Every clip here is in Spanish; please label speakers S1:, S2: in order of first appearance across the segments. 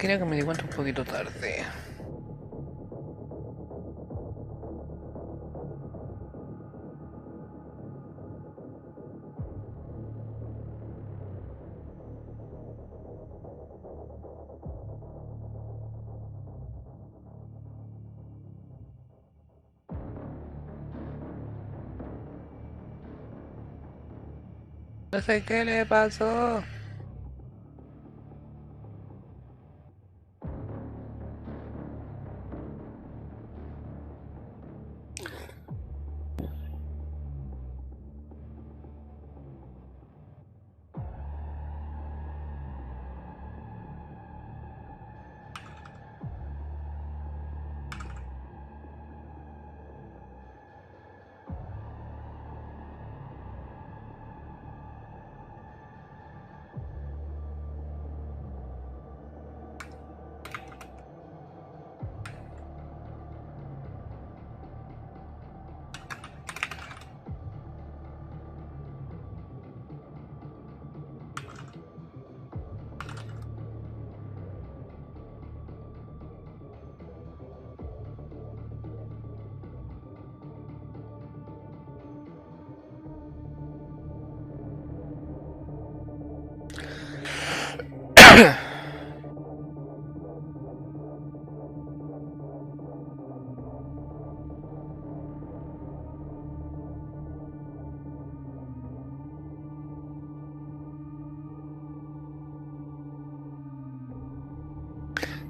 S1: creo que me di cuenta un poquito tarde. No sé qué le pasó.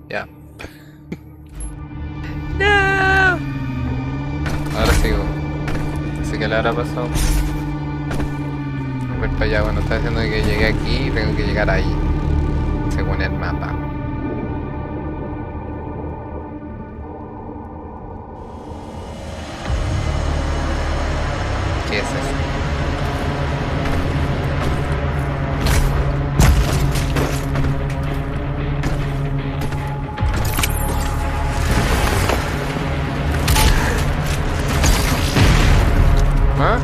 S1: Ya. No. Ahora sigo. Así que le habrá pasado. Voy para allá. Bueno, está diciendo que llegué aquí y tengo que llegar ahí. Según el mapa. ¿Qué es eso? ¿Ah?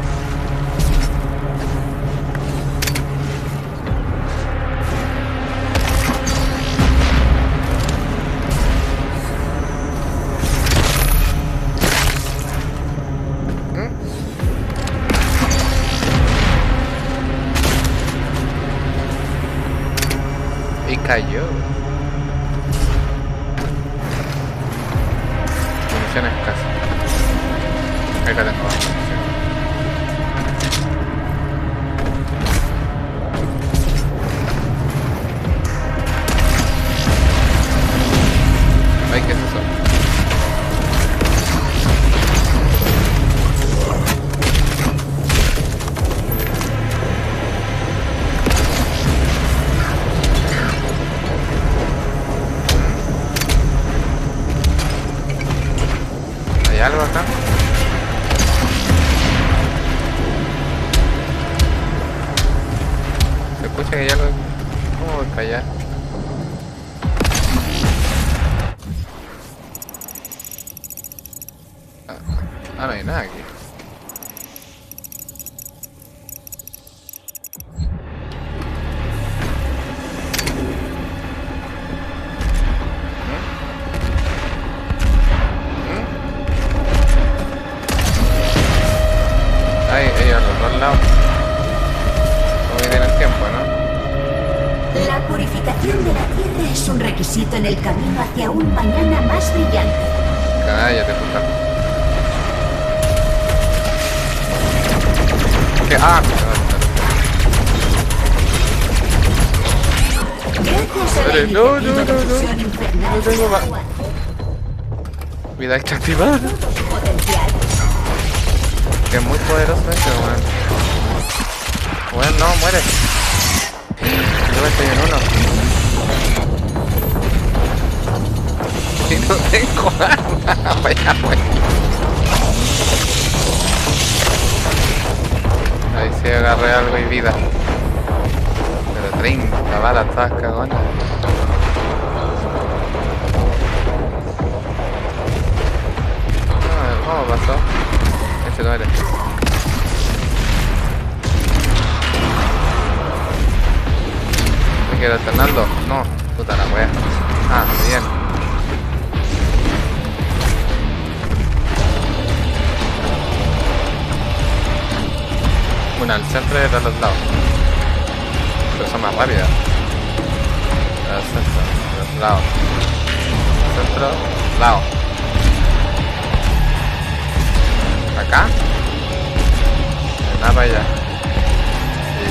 S1: Y cayó. Munición escasa. Ahí la tengo. Ay, ¿qué es eso? ¿Hay algo acá? Se escucha que hay algo. ¿Cómo voy para allá? Ah, no hay nada aquí. Hay a los dos lados. Como que tienen tiempo, ¿no?
S2: La purificación de la tierra es un requisito en el camino hacia un mañana más brillante.
S1: Cállate, puta. ¿Qué? Ah,
S2: Gracias a la
S1: no,
S2: iniciativa de fusión infernal
S1: no tengo más.
S2: agua,
S1: Vida extra activada.
S2: potencial.
S1: Que es muy poderoso este, weón. Weón, no, muere. Yo estoy en uno. Y no tengo arma. Vaya, weón. Ahí sí agarré algo y vida. Pero 30 balas, todas cagonas. ¿Cómo pasó? Ese no eres. ¿Me quiero alternando? No, puta la wea. Ah, bien. Una al centro y otra a los lados. Pero son más rápidas. Al centro, a los lados. Centro, lado. Acá. Nada para allá. Sí.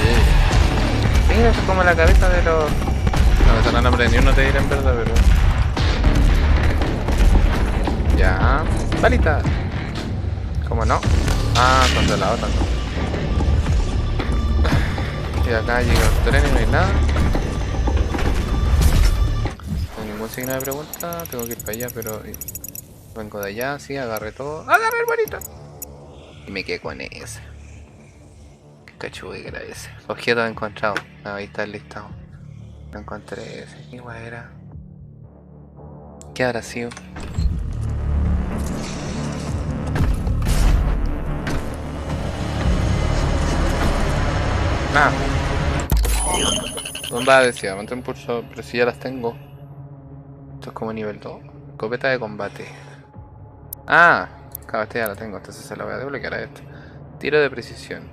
S1: Mira, eso es como la cabeza de los... No me suena el nombre de ni uno te diré en verdad, pero... Ya. Balita. ¿Cómo no? Ah, son de la otra, no. Y acá llega el tren y no hay nada. No hay ningún signo de pregunta. Tengo que ir para allá, pero... Vengo de allá, sí, agarré todo. ¡Agarré el bonito! Y me quedé con ese. Qué cachudo que era ese. Objeto encontrado. Ahí está el listado. No encontré ese. Igual era. ¿Qué habrá sido? Nada. Bomba decía, mantén pulso, pero si ya las tengo. Esto es como nivel 2. Escopeta de combate. Ah, claro, esta ya la tengo, entonces se la voy a desbloquear a esta. Tiro de precisión.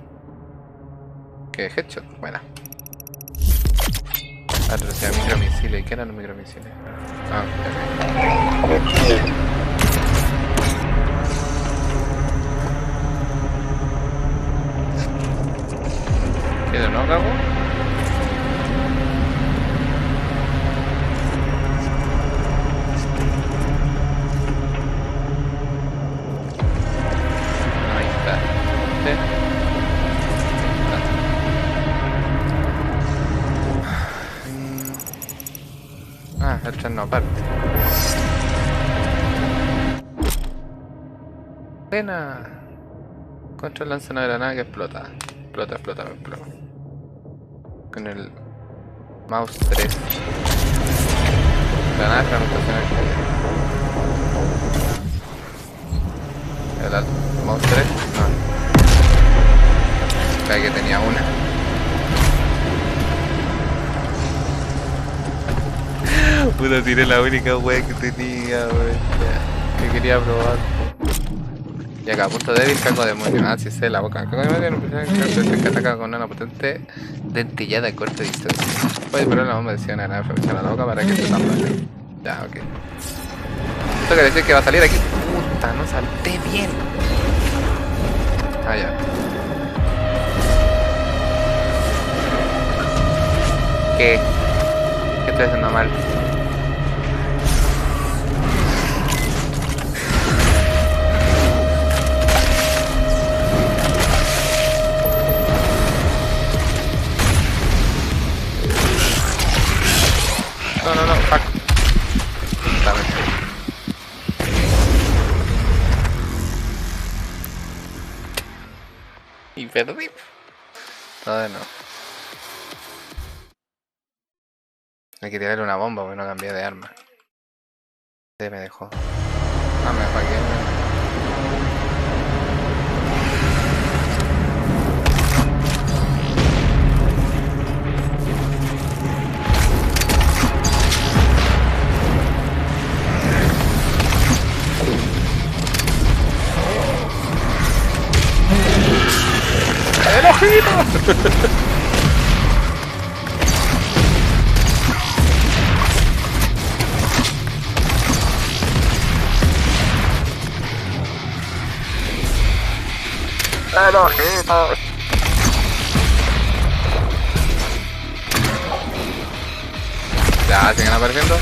S1: ¿Qué? Headshot, buena. Atrocidad, micromisiles. ¿Qué eran los micromisiles? Ah, ¿qué de no cago? Ahí está. ¿Sí? Ah, el tren no parte. Buena. Contra el lanza una granada que explota. Explota. Con el mouse 3. Granada de fragmentación el mouse 3. No. Acá que tenía una. Puta, tiré la única wea que tenía, wea. Que quería probar. Y acá, punto débil, caco demonio. Ah, sí sé, la boca. Caco demonio, que ataca con una potente dentillada a corta distancia. Puede poner la bomba de una granada de a la boca para que se tambalee. Ya, ok. Esto quiere decir que va a salir aquí. Puta, no salté bien. Ah, ya. ¿Qué? ¿Qué estoy haciendo mal? No, fuck. Dame. Y perdí. Todo no. Hay que tirarle una bomba porque no cambié de arma. Se me dejó. Ah, me dejó aquí. ¡El ojito! ¡El ojito! Ya, siguen apareciendo.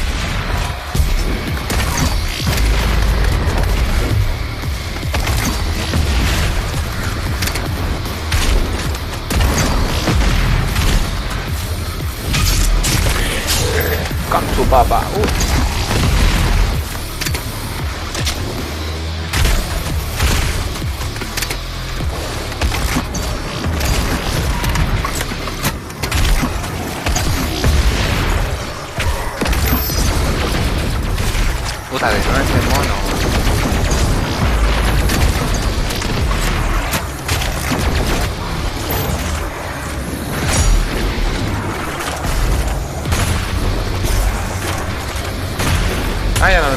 S1: Con su papá. Puta, de no ese mono.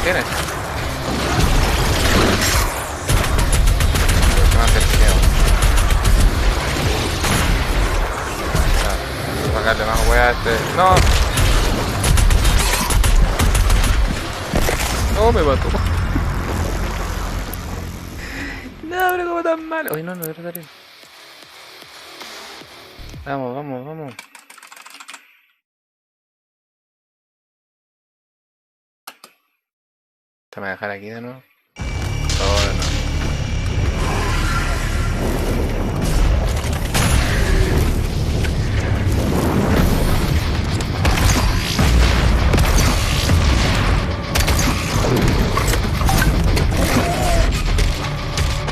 S1: tienes. ¿Qué más feo? Voy a sacarle más wea a este. ¡No! ¡No, me mató! No, pero como tan mal. Oye, no, no debe salir. Vamos, vamos, vamos. ¿Te me voy a dejar aquí de nuevo? Oh, de nuevo.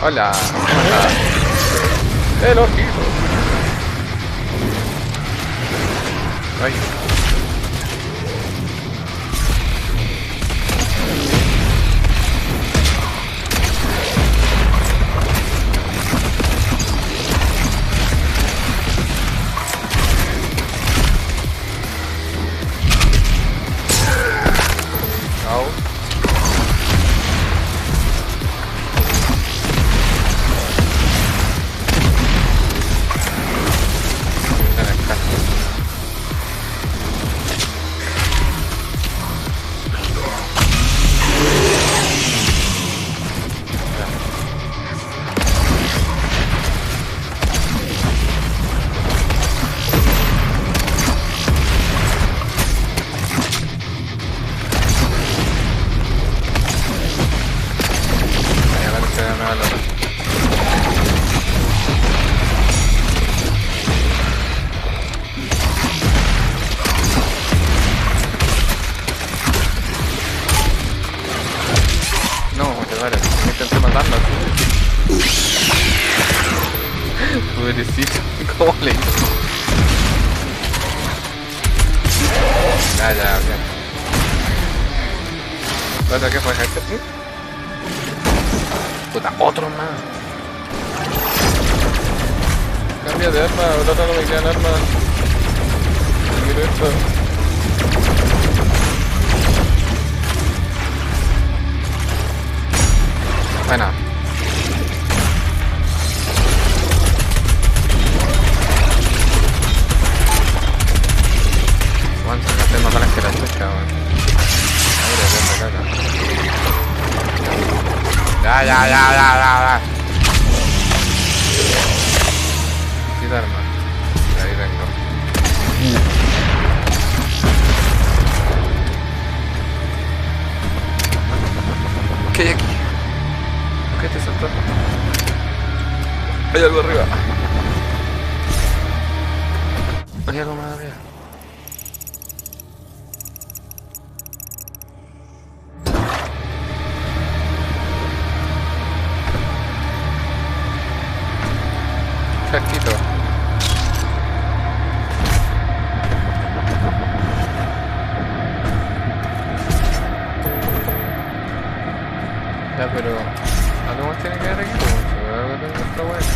S1: Hola, ¿cómo estás? El ojito. Ay. Au. Intenté matarlo. Pobrecito, ¿cómo le hizo? Ya, ya, ya. ¿Otro que fue este? Puta, otro más. Cambia de arma, ahora no me quedan armas. Mira esto. Bueno. Bueno, sacaste más balas que la chucha, weón. Ya, ya, ya, ya, ya, ya. Necesito arma. Ahí tengo. ¿Qué hay aquí? ¿Qué te saltó? Hay algo arriba. Hay algo más arriba. Exactito. Ya, pero algo más tiene que ver aquí, pero algo tengo que estar bueno.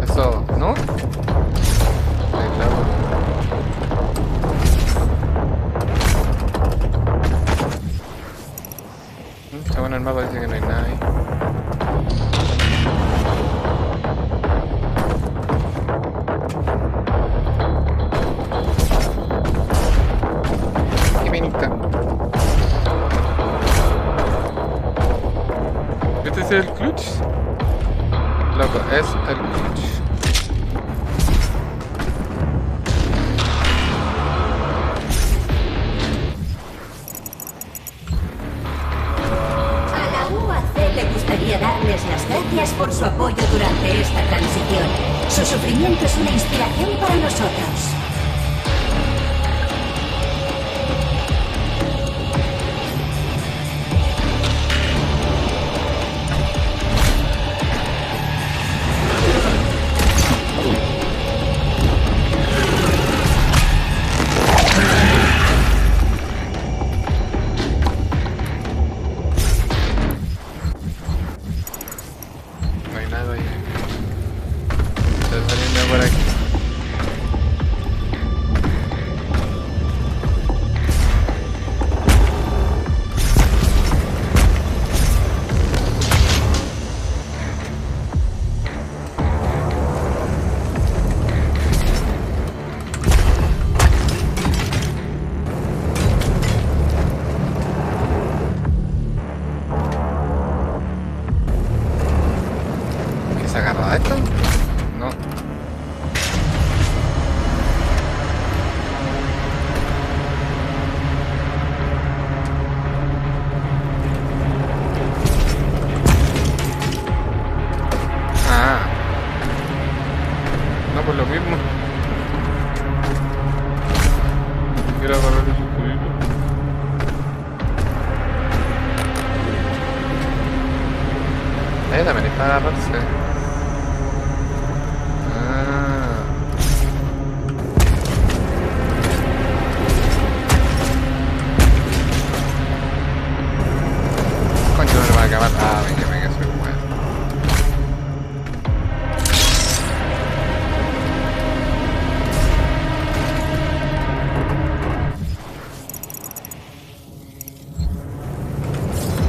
S1: Eso, ¿no? Ahí está. Está bueno el mapa, dice que no hay nada ahí. ¿Este es el clutch? Loco, es el clutch.
S2: A la UAC le gustaría darles las gracias por su apoyo durante esta transición. Su sufrimiento es una inspiración para nosotros.
S1: No hay nada ahí. para agarrarse. Ah. Concha, no me va a acabar. Ah, venga, soy bueno.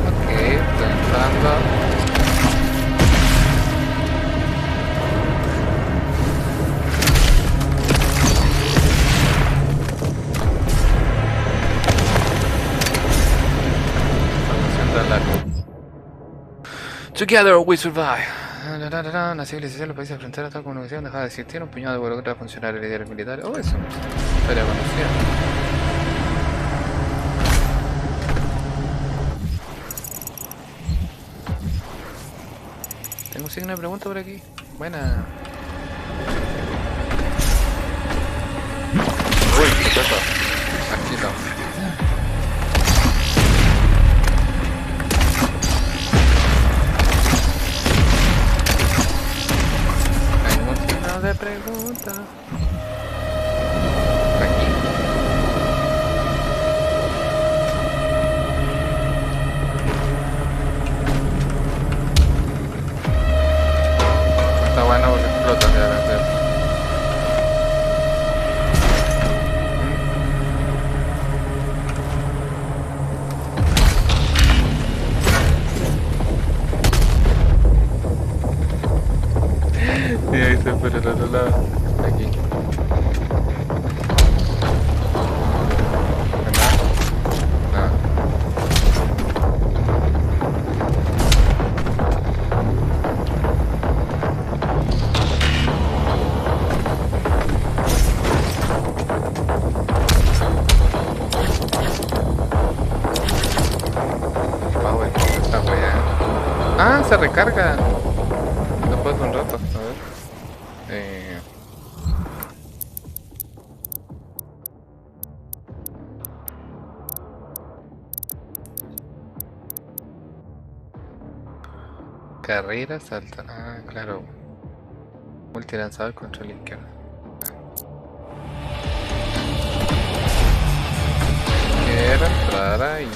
S1: Ok, estoy entrando. Together we survive. La civilización de los países fronteras tal como comunicación dejaba de existir. Un puñado de burocratas funcionarios y líderes militares. Oh, eso es una historia conocida. Tengo un signo de pregunta por aquí. Buena. Uy, qué cosa. Archito. De pregunta. Aquí. Está bueno porque explota de repente. Y ahí se fue el otro lado. Aquí. Nada. Power, esta wea. Ah, se recarga. Después de un rato. A ver. Carrera, salta. Ah, claro. Multilanzador, control izquierdo. Quiero entrar ahí.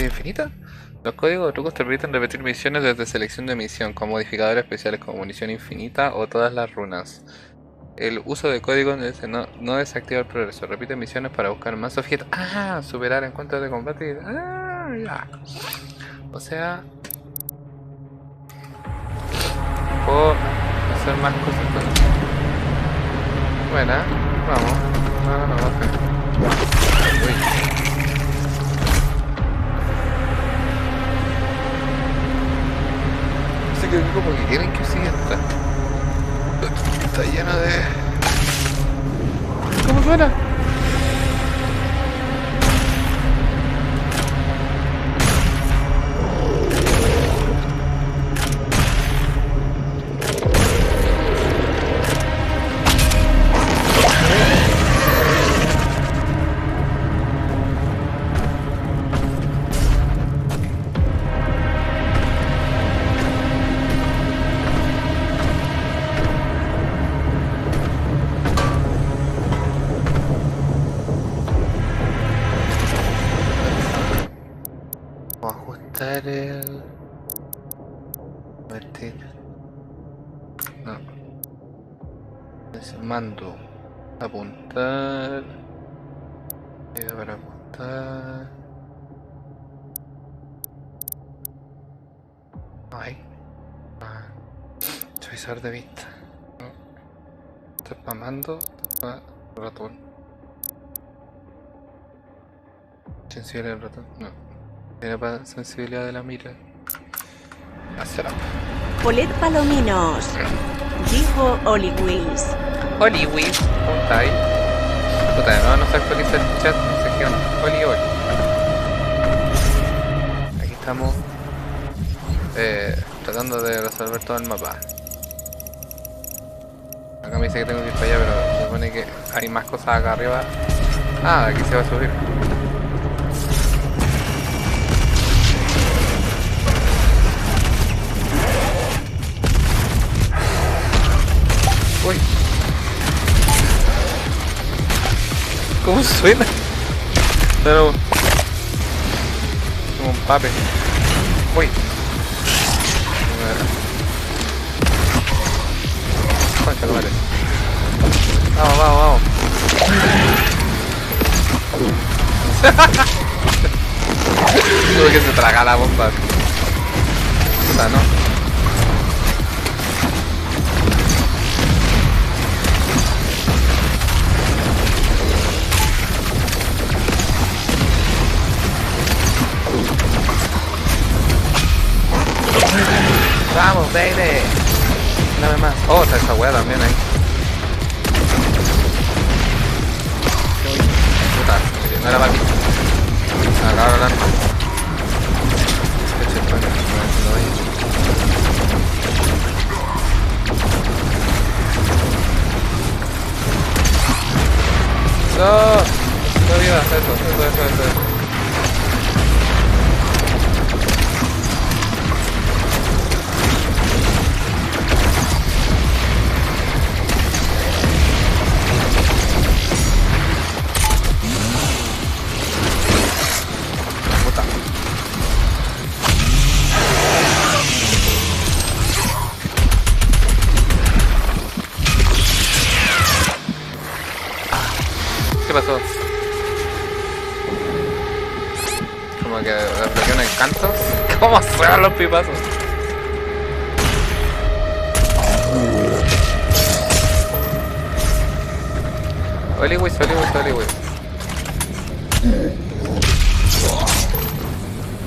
S1: Infinita. Los códigos o trucos te permiten repetir misiones desde selección de misión, con modificadores especiales como munición infinita o todas las runas. El uso de códigos no desactiva el progreso. Repite misiones para buscar más objetos. Ah, superar encuentros de combate. Ah, ya. O sea, puedo hacer más cosas con esto. Buena, vamos. No, baja. Uy. Que como que quieren que siga está lleno de... ¿Cómo suena? El... Convertir. No. Es mando. Apuntar. Para apuntar. Ay. Suizor de vista. No. Estoy spamando. Ratón. Sensibilidad del ratón. No. Tiene sensibilidad de la mira. Hacerá.
S3: Polet Palominos. Dijo Oli Wills.
S1: Oli Wills. ¿Cómo está ahí? Puta, no se actualiza el chat. No sé qué onda. Oli. Aquí estamos. Tratando de resolver todo el mapa. Acá me dice que tengo que ir para allá, pero se supone que hay más cosas acá arriba. Ah, aquí se va a subir. Uy. ¿Cómo suena? Pero... como un pape. Uy. Concha, vale. Vamos. Tuve que se traga la bomba. Puta, no. Vamos, baby. Dame más. Oh, está esa wea también ahí. Puta, no era para ti. Acá ahora no vivas eso. ¿Qué pasó? Como que desbloqueó un encanto. ¿Cómo suenan los pipazos? Hollywood.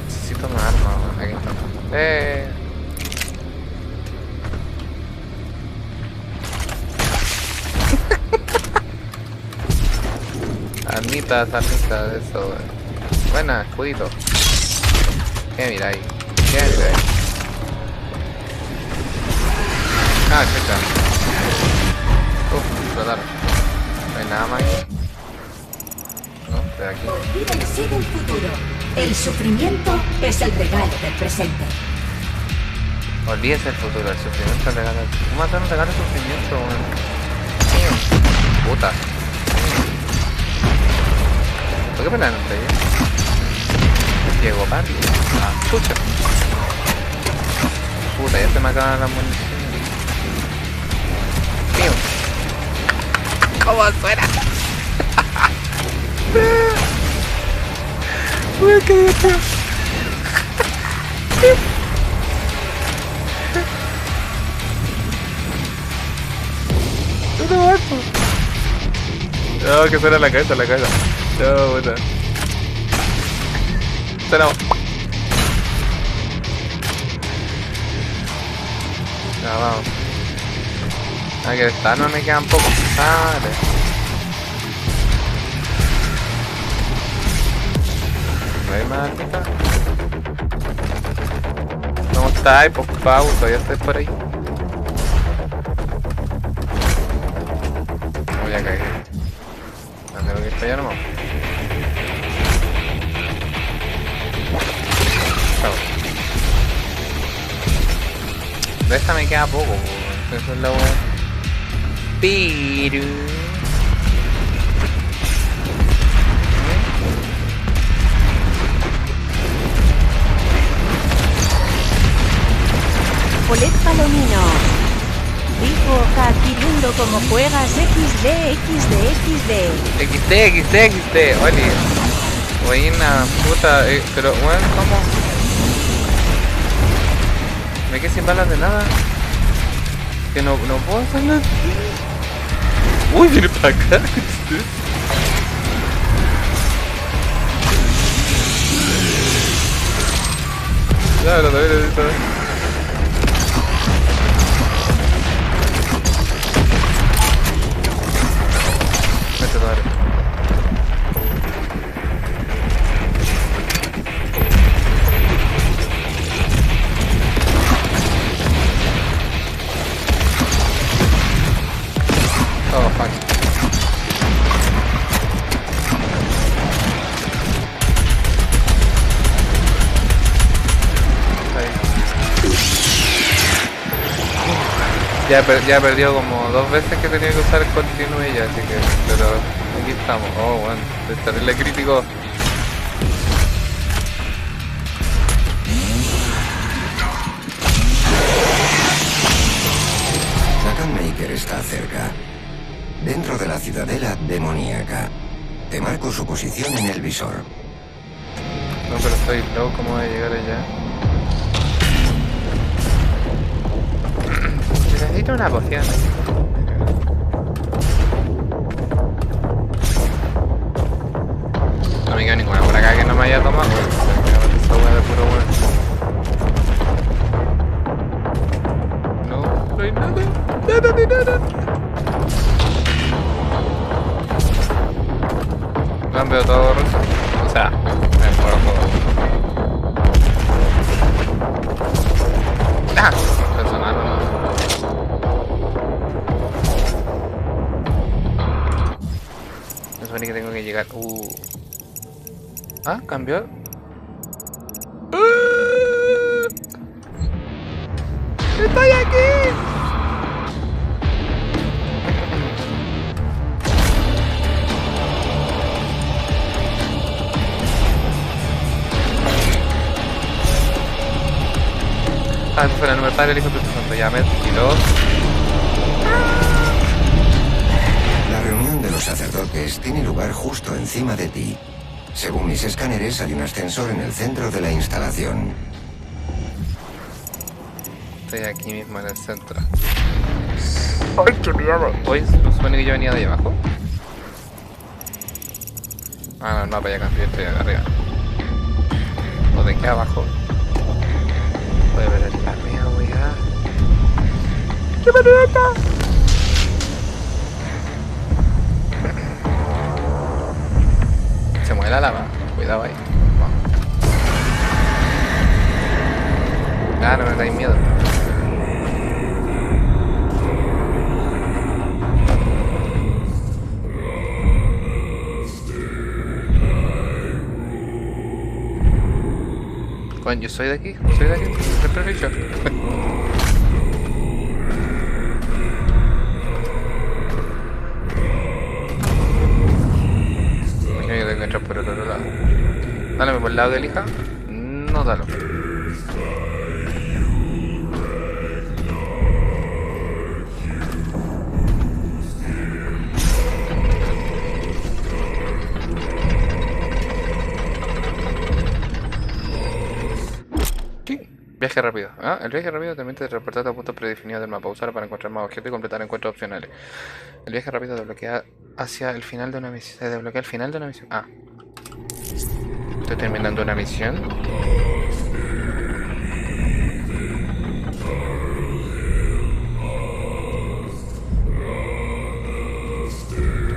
S1: Necesito una arma. Aquí está. Armitas, eso. Buena, escudito. ¿Qué mira ahí? Ah, checa. Explotaron. No hay nada más aquí. No, de aquí.
S2: Olvídense del futuro. El sufrimiento es el regalo del presente.
S1: Olvídese el futuro, el sufrimiento es el regalo. ¿Cómo hacer un regalo de sufrimiento, weón? Puta. ¿Por qué pelean entre ellos? Llegó Patty. Ah, chucha. Puta, ya se me acaban las municiones. Tío. ¿Cómo suena? Uy, qué divertido. No, que suena la cabeza. No, puta. Suena. Ya, vamos. Ah, que está, no me quedan pocos. Vale. ¿No hay más armita? ¿Cómo está? Pues Pau, todavía estás por ahí. Voy a caer. Tengo que ir para allá nomás. Chao. De esta me queda poco, eso es la buena. Pero...
S3: Polet Palomino. Dijo Kakirindo como juegas XD.
S1: XD, oye. Buena puta, pero bueno, ¿cómo? Me quedé sin balas de nada. Que no puedo hacer nada. Uy, viene para acá. Ya, pero también necesito ver. Vete, madre. Oh, fuck. Ya he perdido como 2 veces que he tenido que usar el continuo ya, así que... Pero aquí estamos. Oh, bueno, es terrible crítico.
S4: La Gunmaker está cerca. Dentro de la ciudadela demoníaca. Te marco su posición en el visor.
S1: No, pero estoy loco, ¿cómo voy a llegar allá? Necesito una poción. No me queda ninguna por acá que no me haya tomado. Esa hueá de puro bueno. No hay nada. Nada ni nada. Veo todo rosa. O sea, mejor juego. ¡Ah! Personal, no. Me supone que tengo que llegar. Ah, cambió. ¡Estoy aquí! Ah, fue la número padre, el hijo de tu santo. Ya me tiró.
S4: La reunión de los sacerdotes tiene lugar justo encima de ti. Según mis escáneres, hay un ascensor en el centro de la instalación.
S1: Estoy aquí mismo en el centro. ¡Ay, qué miedo! Hoy se supone que yo venía de ahí abajo. Ah, no, el mapa ya cambió, estoy acá arriba. O de aquí abajo. Voy a ver la mía, weá. ¡Qué bonita! Se mueve la lava. Cuidado ahí. Ah, no me dais miedo. Bueno, yo soy de aquí, siempre lo he dicho. Imagino que tengo que entrar por el otro lado. Dale por el lado del hija. No, dalo. Viaje rápido. Ah, el viaje rápido te permite transportarte a puntos predefinidos del mapa. Usarlo para encontrar más objetos y completar encuentros opcionales. El viaje rápido desbloquea hacia el final de una misión. Se desbloquea al final de una misión. Ah. Estoy terminando una misión.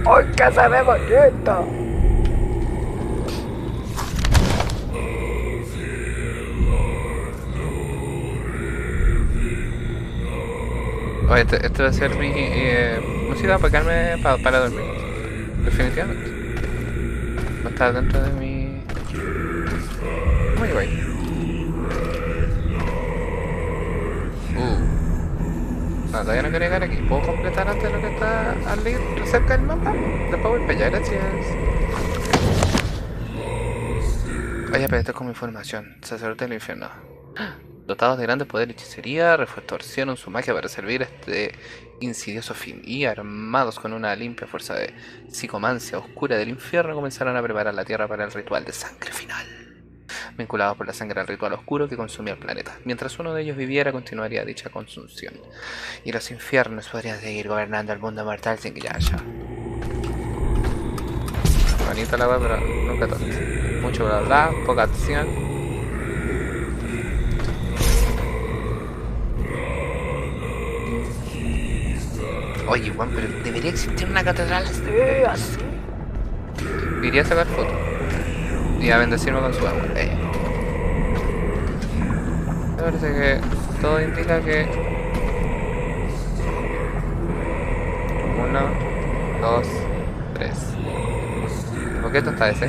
S1: ¡Ay, casa de bonito! Oye, este va a ser mi música para quedarme para dormir. Definitivamente. Va a estar dentro de mi... Muy guay. No, todavía no quiero llegar aquí. ¿Puedo completar antes de lo que está al ir cerca del mapa? Después voy para allá, gracias. Oye, pero esto es como información. Sacerdote del infierno. Dotados de grandes poderes de hechicería, retorcieron su magia para servir este insidioso fin y armados con una limpia fuerza de psicomancia oscura del infierno comenzaron a preparar la tierra para el ritual de sangre final. vinculados por la sangre al ritual oscuro que consumía el planeta. Mientras uno de ellos viviera, continuaría dicha consunción. Y los infiernos podrían seguir gobernando el mundo mortal sin que ya haya. Bonita la wea, pero nunca toques. Mucho bla bla, poca acción. Oye, Juan, pero debería existir una catedral así. Iría a sacar fotos y a bendecirme con su agua. Me parece que todo indica que 1, 2, 3. ¿Por qué esto está ese?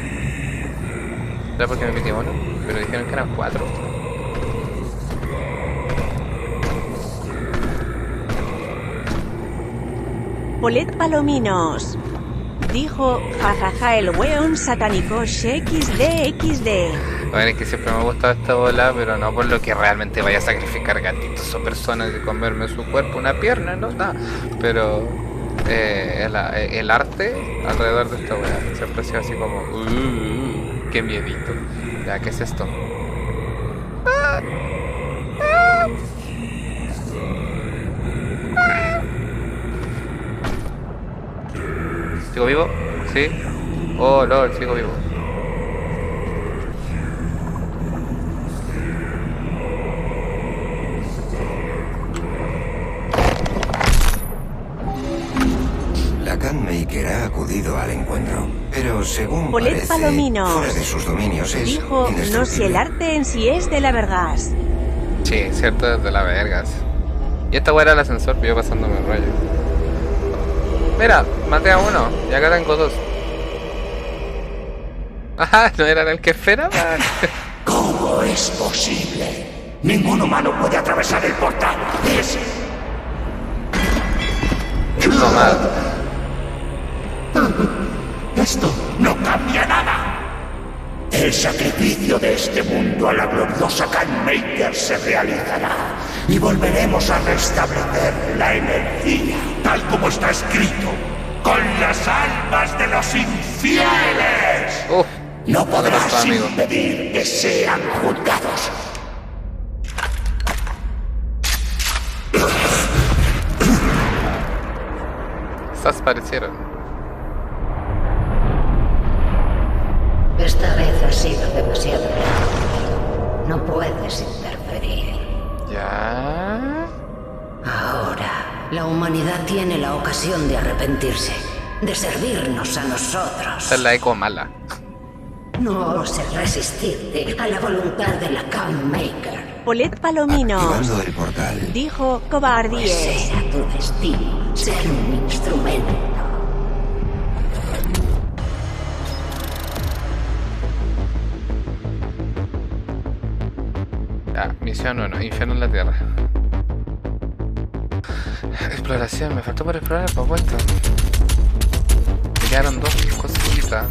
S1: ¿Será porque me metí uno? Pero dijeron que eran 4.
S3: Polet Palominos. Dijo, jajaja, el weón satánico XD.
S1: Bueno, es que siempre me ha gustado esta bola, pero no por lo que realmente vaya a sacrificar gatitos o personas y comerme su cuerpo, una pierna, no está. Pero el arte alrededor de esta bola siempre ha sido así como, qué miedito. Ya, ¿qué es esto? ¿Sigo vivo? ¿Sí? Oh, lol, sigo vivo.
S4: La Gunmaker ha acudido al encuentro, pero según
S3: Polet
S4: parece,
S3: Palominos.
S4: fuera de sus dominios es
S3: Dijo, no si el arte en sí es de la vergas.
S1: Sí, cierto, es de la vergas. Y esta weá era el ascensor, yo pasándome el rollo. Mira, maté a uno, y acá tengo 2. Ajá, ¿no era el que esperaba?
S5: ¿Cómo es posible? Ningún humano puede atravesar el portal. Es...
S1: No mal.
S5: Esto no cambia nada. El sacrificio de este mundo a la gloriosa Gunmaker se realizará y volveremos a restablecer la energía, tal como está escrito, con las almas de los infieles.
S1: Uf,
S5: No podrás
S1: amigo.
S5: impedir que sean juzgados.
S1: Estas parecieron.
S2: Esta vez ha sido demasiado tarde. No puedes interferir.
S1: Ya.
S2: Ahora, la humanidad tiene la ocasión de arrepentirse, de servirnos a nosotros.
S1: Esta es la eco mala.
S2: No oses resistirte a la voluntad de la Gunmaker.
S3: Polet Palominos.
S4: Activando el portal.
S3: Dijo,
S2: Pues
S3: cobardies.
S2: sea tu destino ser un instrumento.
S1: Ya, misión 1, infierno en la tierra. Exploración, me faltó por explorar, por supuesto. Me quedaron 2 cositas.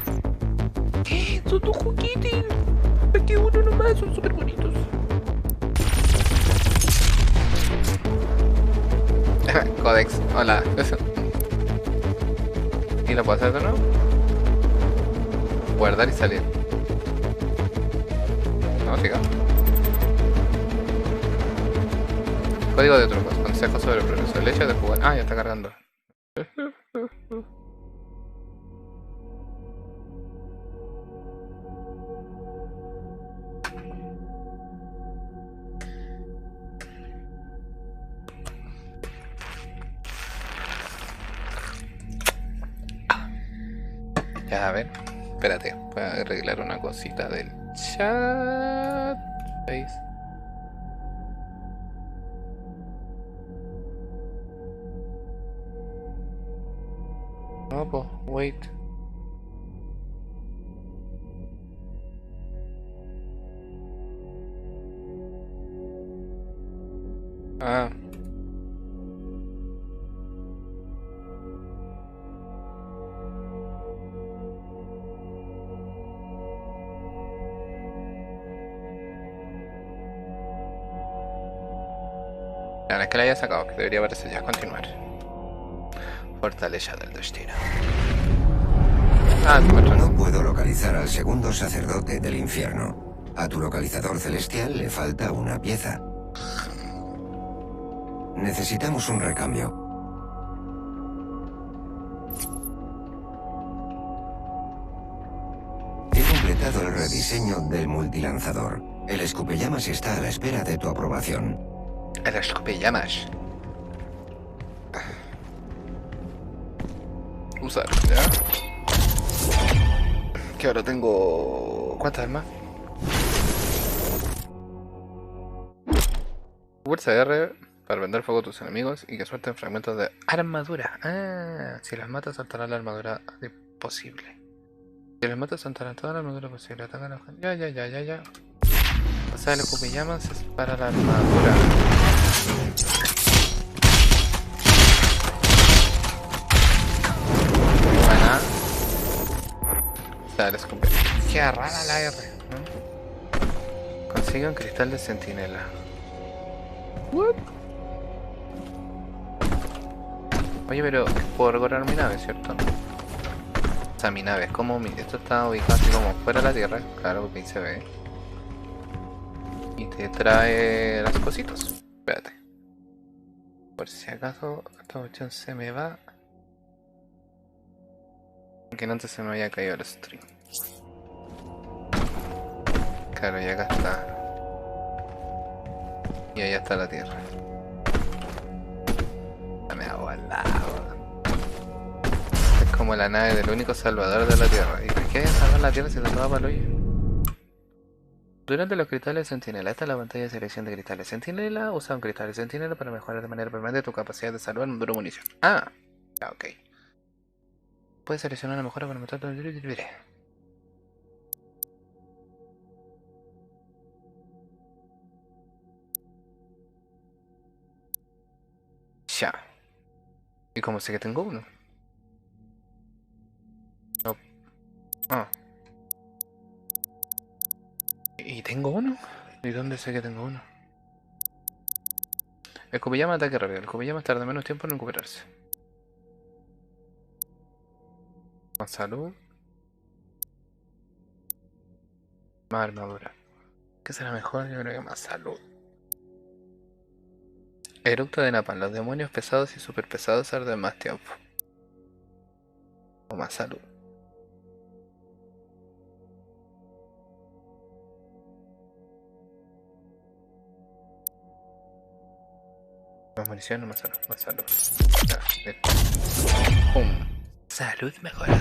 S1: Son 2 juguetes. Aquí uno nomás, son súper bonitos. Codex, hola. ¿Y lo puedo hacer de nuevo? Guardar y salir. No, siga. Código de trucos, consejos sobre el progreso. El hecho de jugar. Ah, ya está cargando. Ya, a ver. Espérate, voy a arreglar una cosita del chat. ¿Veis? No, pues, wait. Ah. La verdad es que la haya sacado, que debería aparecer ya. Continuar. Fortaleza del destino. Ah,
S4: No puedo localizar al segundo sacerdote del infierno. A tu localizador celestial le falta una pieza. Necesitamos un recambio. He completado el rediseño del multilanzador. El escupellamas está a la espera de tu aprobación.
S1: El escupellamas. Usar, ¿ya? Que ahora tengo... ¿Cuántas armas? Pulsa R para prender fuego a tus enemigos y que suelten fragmentos de armadura. Ah, si las matas saltará la armadura posible. Si las matas saltará toda la armadura posible. Ataca a la gente. Ya. O sea, el escupellamas es para la armadura. Buena. O sea, el escupellamas. Qué rara la R, ¿no? Consigue un cristal de centinela. What? Oye, pero puedo recorrer mi nave, ¿cierto? O sea, mi nave, es como esto está ubicado así como fuera de la Tierra, claro, porque ahí se ve. Y te trae las cositas. Espérate. Por si acaso esta opción se me va. Que antes se me había caído el stream. Claro, y acá está. Y allá está la Tierra. Me hago al lado. Es como la nave del único salvador de la Tierra. ¿Y por qué salvar la Tierra si se va para el hoyo? Durante los cristales Centinela, esta es la pantalla de selección de cristales Centinela. Usa un cristal de Centinela para mejorar de manera permanente tu capacidad de salvar un duro munición. Ah, ok. Puedes seleccionar la mejora para mejorar todo el... Ya. ¿Y cómo sé que tengo uno? No. Ah. ¿Y tengo uno? ¿Y dónde sé que tengo uno? El escupellamas ataque rápido. El escupellamas tarda menos tiempo en recuperarse. Más salud. Más armadura. ¿Qué será mejor? Yo creo que más salud. Eructo de Napalm. Los demonios pesados y super pesados arden más tiempo. O más salud. Más munición o más salud. Más salud. Ya, listo. ¡Pum! Salud mejorada.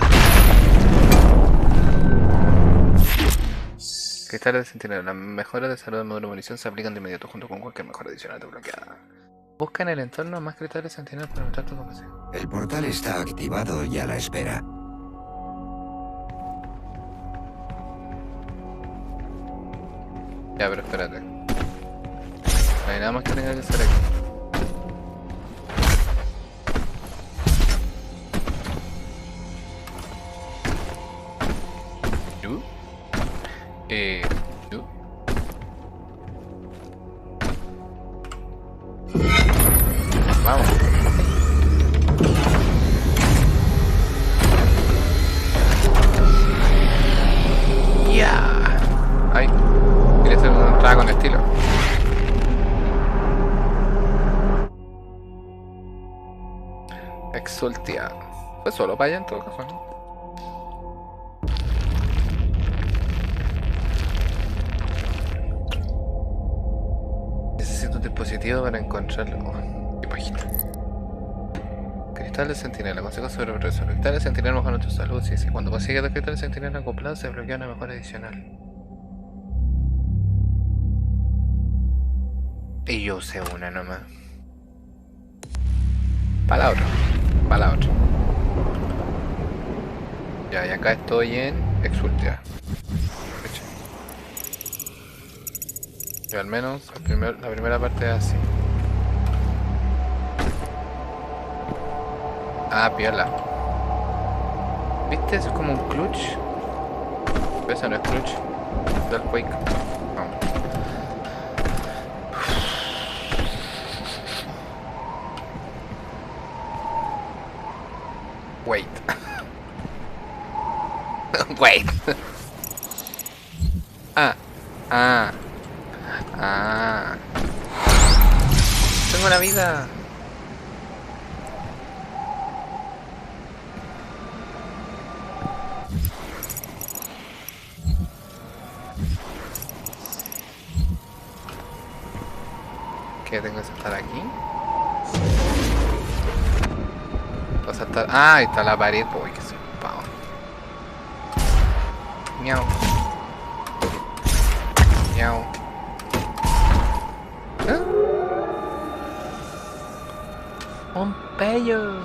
S1: Cristales de centinela. Las mejoras de salud de módulo de munición se aplican de inmediato junto con cualquier mejora adicional desbloqueada. Busca en el entorno más cristales de centinela para aumentar tu capacidad.
S4: El portal está activado y a la espera.
S1: Ya, pero espérate. No hay nada más que tenga que hacer aquí. Vamos. Ya. Ay, quería hacer una entrada con estilo. Exultia. Fue solo para allá en todo caso, ¿no? Necesito un dispositivo para encontrarlo. Qué página. Cristal de centinela, consejo sobre el progreso. Cristal de centinela mejora tu salud. Sí. Cuando consigues dos cristales de centinela acoplados se bloquea una mejora adicional. Y yo usé una nomás. Para la otra. Para la otra. Ya, y acá estoy en Exultia. Y al menos la primera parte es así. Ah, piola. ¿Viste? Es como un clutch. Pero ese no es clutch. Del Quake. Vamos. Wait. Wait. Ah. Ah. Tengo una vida. ¿Qué tengo que saltar aquí? ¿Puedo saltar? Ah, ahí está la pared. Uy, que soy pavo. Miau. Miau. ¿Ah? Un pello.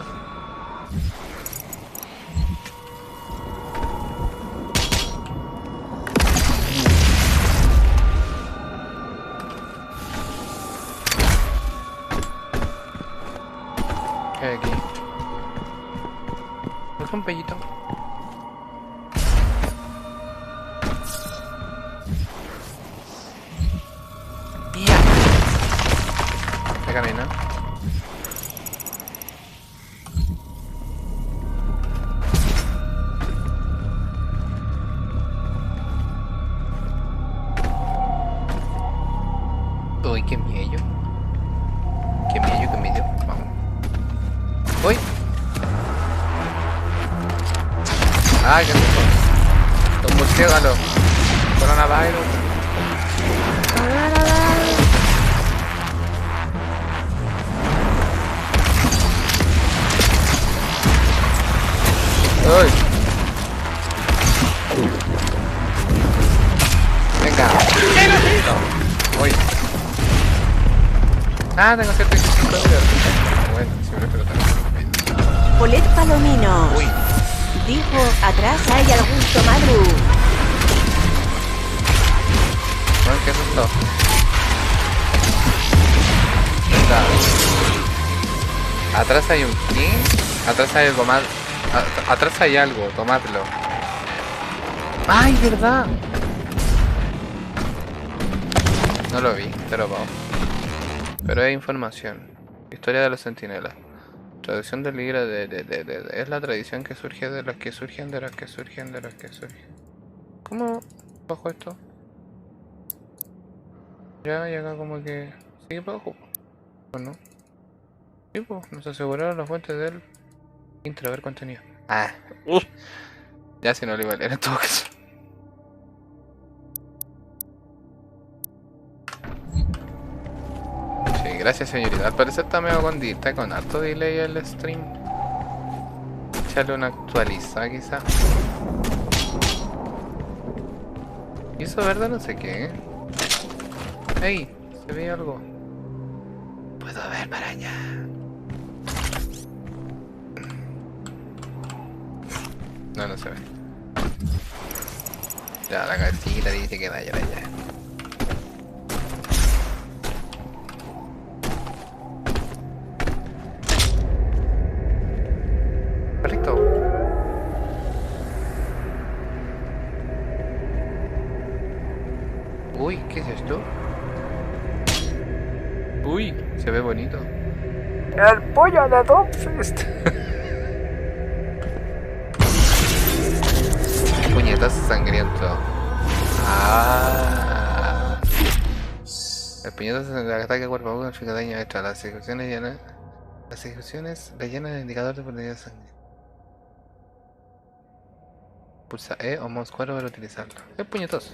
S1: ¿Qué hay aquí? Es un pellito. ¡Ya! Se camina. Uy, qué miedo. Qué miedo, qué miedo. Vamos. ¡Uy! ¡Ay, qué rico! Un murciélago. Coronavirus. ¡Uy! Venga. ¡Uy! Ah, tengo 75 de vida. Bueno, si me lo espero también.
S3: Polet Palominos.
S1: Uy.
S3: Dijo, atrás hay algún tomadru.
S1: Bueno, ¿qué es esto? Está. Atrás hay un ¿qué? Atrás hay algo más. Atrás hay algo, tomadlo. ¡Ay, verdad! No lo vi, te lo pago. Pero hay información. Historia de los centinelas. Traducción del libro es la tradición que surge de los que surgen, de los que surgen, de los que surgen. ¿Cómo bajo esto? Ya, y acá como que sigue para abajo. ¿O no? Sí, pues, nos aseguraron las fuentes del intraver contenido. Ah. Ya si no lo iba a leer en todo caso. Sí, gracias señorita. Al parecer está medio está con harto delay el stream. Échale una actualiza quizá. Hizo verde no sé qué. Ey, se ve algo. Puedo ver para allá. No, no se ve. Ya, la cabecita dice que vaya para allá. Perfecto. Uy, ¿qué es esto? Uy, se ve bonito. El pollo de Dogfest. Puñetazo sangriento. Ah. El puñetazo de ataque cuerpo a cuerpo inflige daño extra. Las ejecuciones rellenan el indicador de oportunidad de sangre. Pulsa E o mouse 4 para utilizarlo. Es puñetazo.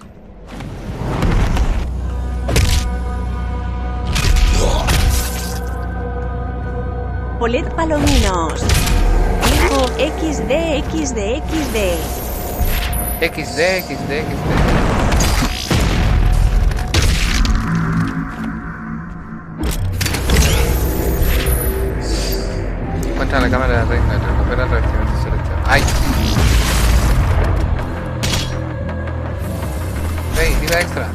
S3: Polet Palominos. Dijo XD, XD, XD.
S1: XD. Encuentra la cámara de reina, recupera el revestimiento seleccionado. ¡Ay! ¡Ey! ¡Vida extra!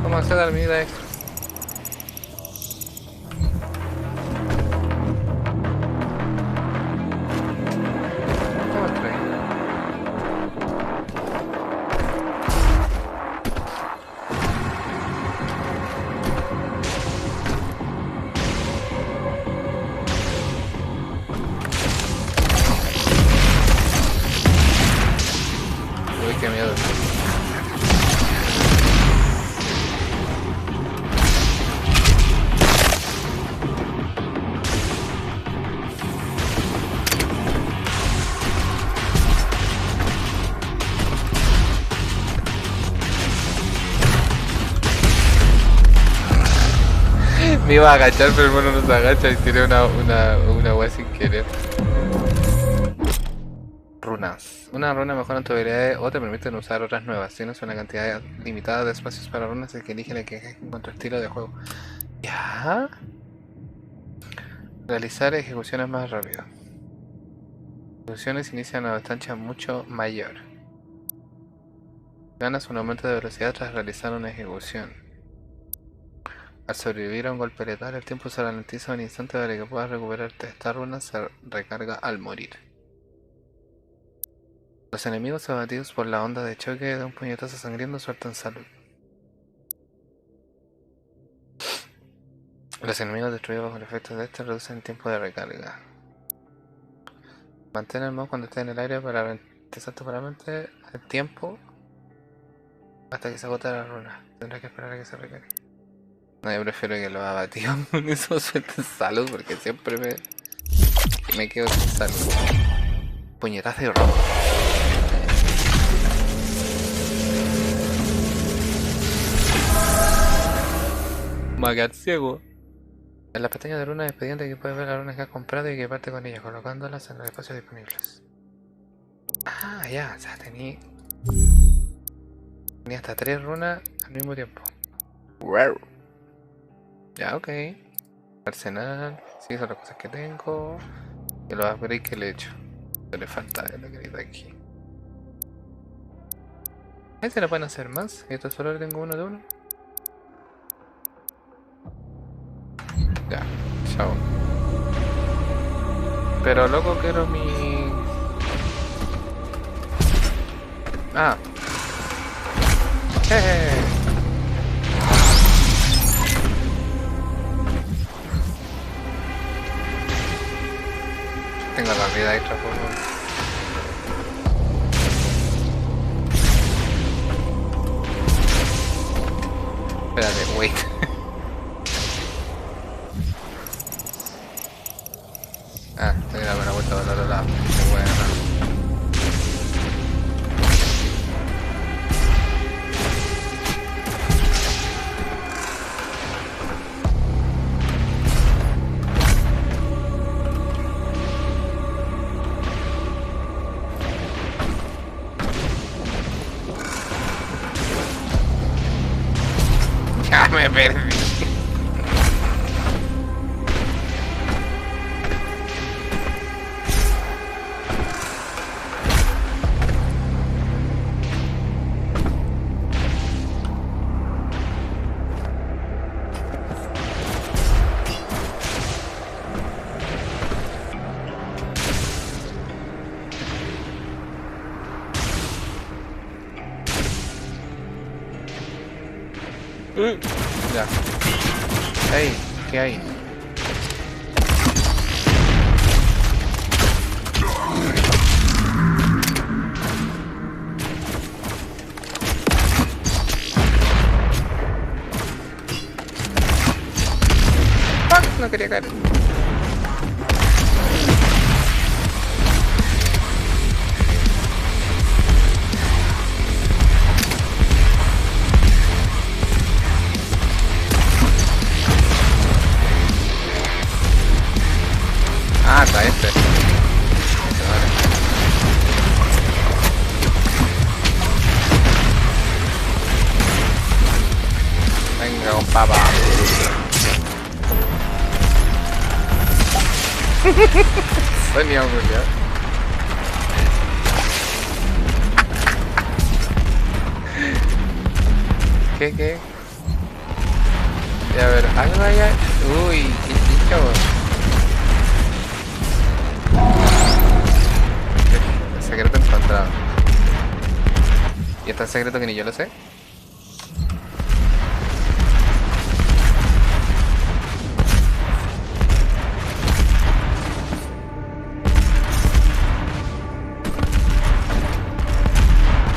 S1: ¿Cómo acceder a mi vida extra? ¿Cómo entré? Uy, qué miedo. Me iba a agachar, pero el mono no se agacha y tiré una wea sin querer. Runas. Una runa mejora tu habilidades o te permiten usar otras nuevas. Tienes una cantidad limitada de espacios para runas, el que elige la que encaje con tu estilo de juego. ¿Ya? Realizar ejecuciones más rápido. Ejecuciones inician a una distancia mucho mayor. Ganas un aumento de velocidad tras realizar una ejecución. Al sobrevivir a un golpe letal, el tiempo se ralentiza un instante para que puedas recuperarte. Esta runa se recarga al morir. Los enemigos abatidos por la onda de choque de un puñetazo sangriento sueltan salud. Los enemigos destruidos bajo el efecto de este reducen el tiempo de recarga. Mantén el mouse cuando esté en el aire para ralentizar temporalmente el tiempo hasta que se agote la runa. Tendrás que esperar a que se recargue. No, yo prefiero que los abatidos con eso suelten salud porque siempre me quedo sin salud. Puñetazo y robo. Magar ciego. En las pestañas de runa de expediente que puedes ver las runas que has comprado y que parte con ellas, colocándolas en los espacios disponibles. Ah, ya, o sea, tenía hasta 3 runas al mismo tiempo. Wow. Ya, ok. Arsenal, sí, son las cosas que tengo. Y los upgrades que le he hecho. Pero le falta el upgrade de aquí. Ahí se le pueden hacer más. Esto solo tengo uno de uno. Ya, chao. Pero loco quiero mi... Ah. Tengo la vida extra por favor. Espérate, wait. Ah, tengo que darme una vuelta por el otro lado. Qué buena. Ya me perdí. Ya. Hey, ¿qué hay? ¡Fuck! No quería caer. Ah, está este. Vale. Venga, un papa. Sonia, ya. ¿Qué? Ya, a ver, algo allá. Uy, qué chicha, secreto encontrado. Y es tan secreto que ni yo lo sé.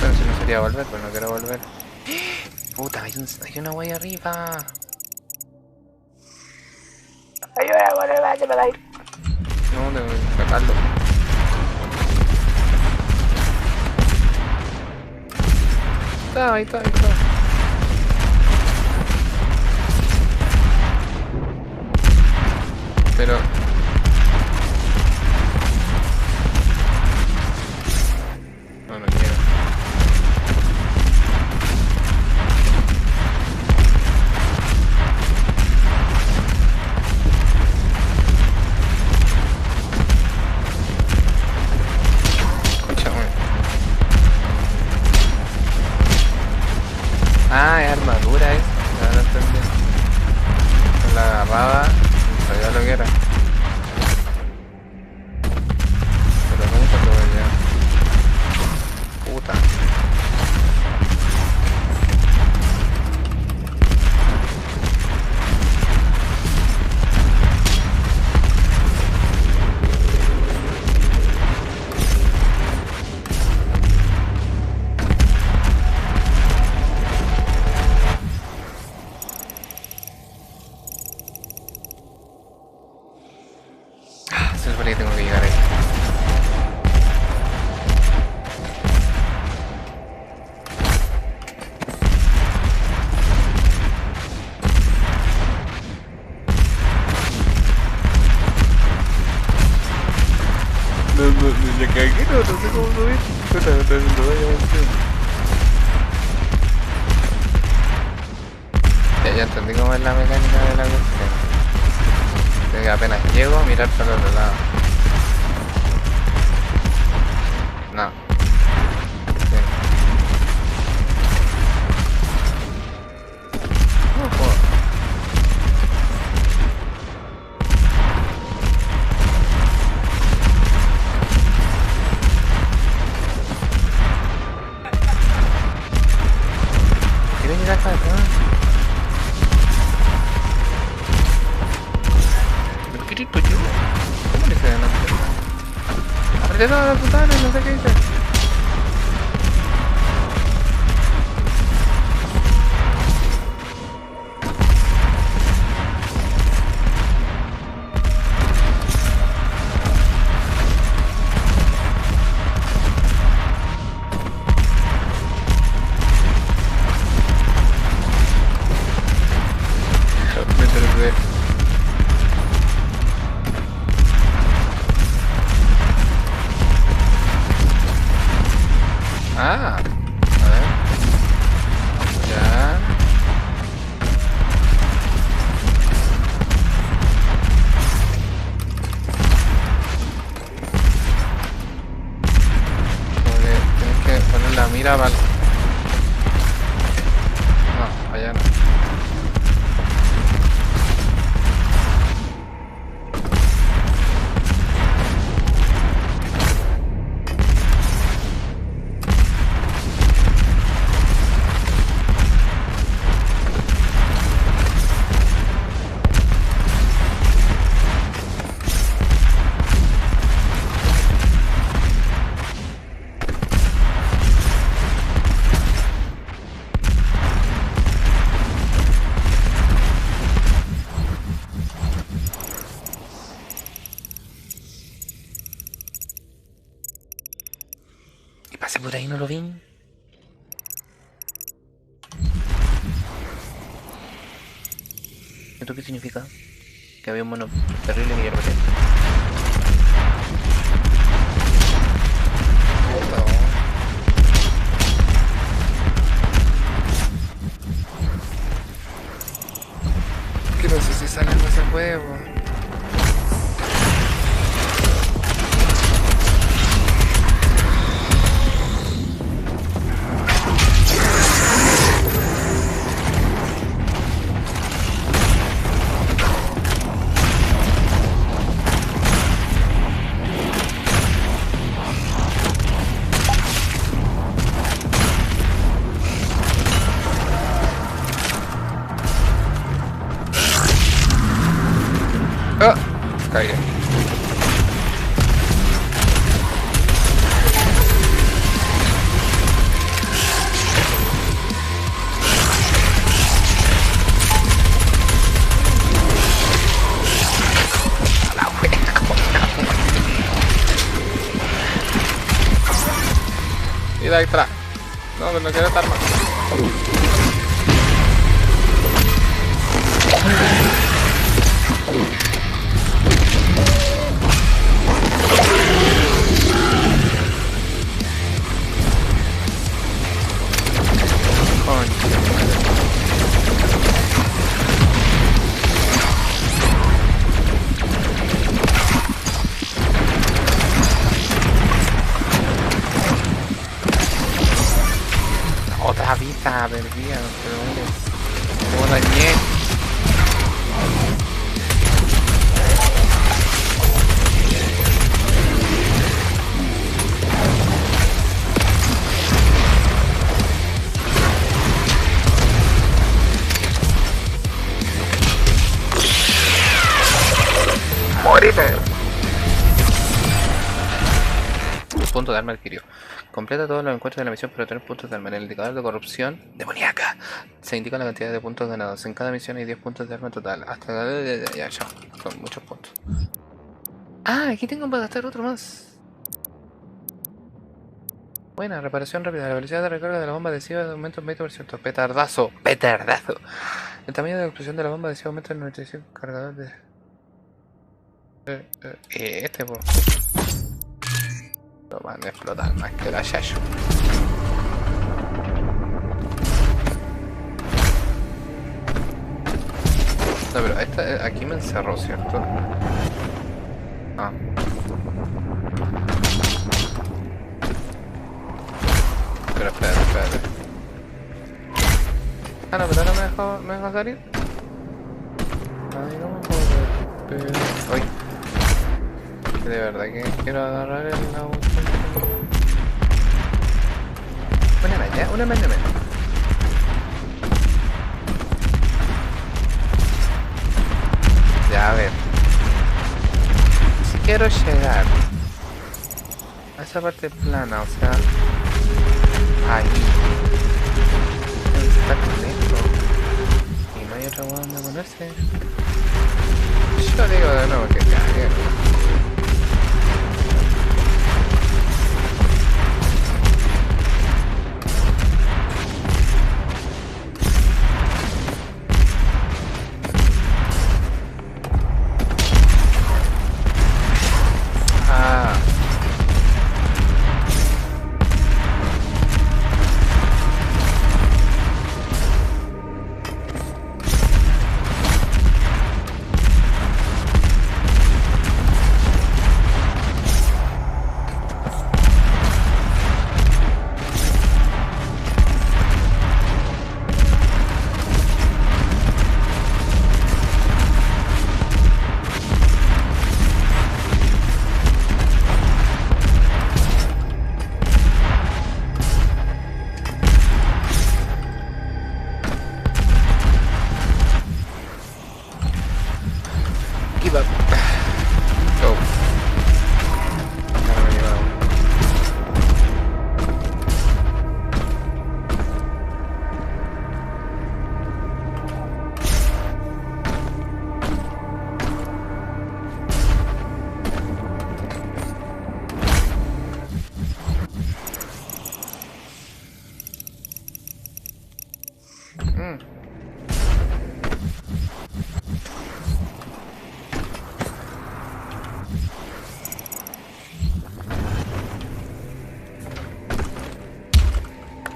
S1: Bueno, si no sería volver, pero no quiero volver. Puta, hay una wey arriba. Ayuda, volver, no, tengo que sacarlo. Ahí está. Pero... no quiero. Escúchame. Ah, es armadura eso. Ya lo entendí. La agarraba, no sabía lo que era. Pero nunca lo veía. Puta. Se supone que tengo que llegar ahí. Ya cagué, no sé cómo subir. Puta, me está haciendo daño. Ya entendí cómo es la mecánica de la cuestión. Tengo que apenas llego, mirar para el otro lado. No. Sí. Ojo. ¿Quieres mirar para acá? Yo. ¿Cómo le queda delante? Apreté todas las botones, no sé qué hice. Me tardé. Ah, a ver. Ya. Tienes que poner la mira para... No, allá no. Pasé por ahí, no lo vi. ¿Esto qué significa? Que había un mono terrible que ya lo maté. Que no sé si sale en ese juego. Ah, caí. Y de ahí atrás. No, no quiero estar más. La vida perdida, no te lo mueres. ¿Cómo dañé? ¡Morite! Punto de arma adquirido. Completa todos los encuentros de la misión para obtener puntos de arma. En el indicador de corrupción demoníaca se indica la cantidad de puntos ganados. En cada misión hay 10 puntos de arma total. Hasta... ya, son muchos puntos. Ah, aquí tengo para gastar otro más. Buena, reparación rápida. La velocidad de recarga de la bomba adhesiva aumenta un 20%. Petardazo. Petardazo. El tamaño de la explosión de la bomba adhesiva aumenta en 95 cargador de... este por... Lo van a explotar más que la Yayo. No, pero esta aquí me encerró, ¿cierto? Ah. Pero espérate. Ah, no, pero ahora me dejó salir. Ay, no me puedo ver. Uy. De verdad que quiero agarrar el auto. Una mañana. Ya, a ver. Si quiero llegar a esa parte plana, o sea, ahí. Está conecto. Y no hay otra hueá donde ponerse. Yo digo de nuevo que cague.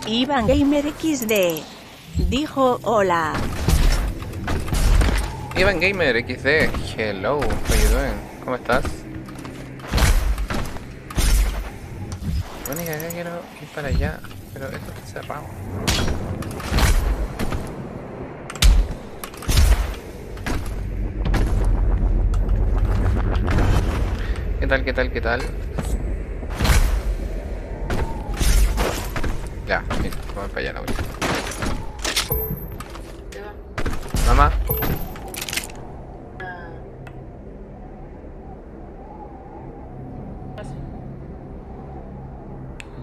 S3: Iván Gamer XD dijo hola.
S1: Iván Gamer XD, hello, how you doing? ¿Cómo estás? Lo único que quiero ir para allá, pero esto está cerrado. ¿Qué tal? Ya, listo, vamos para allá la última. Mamá.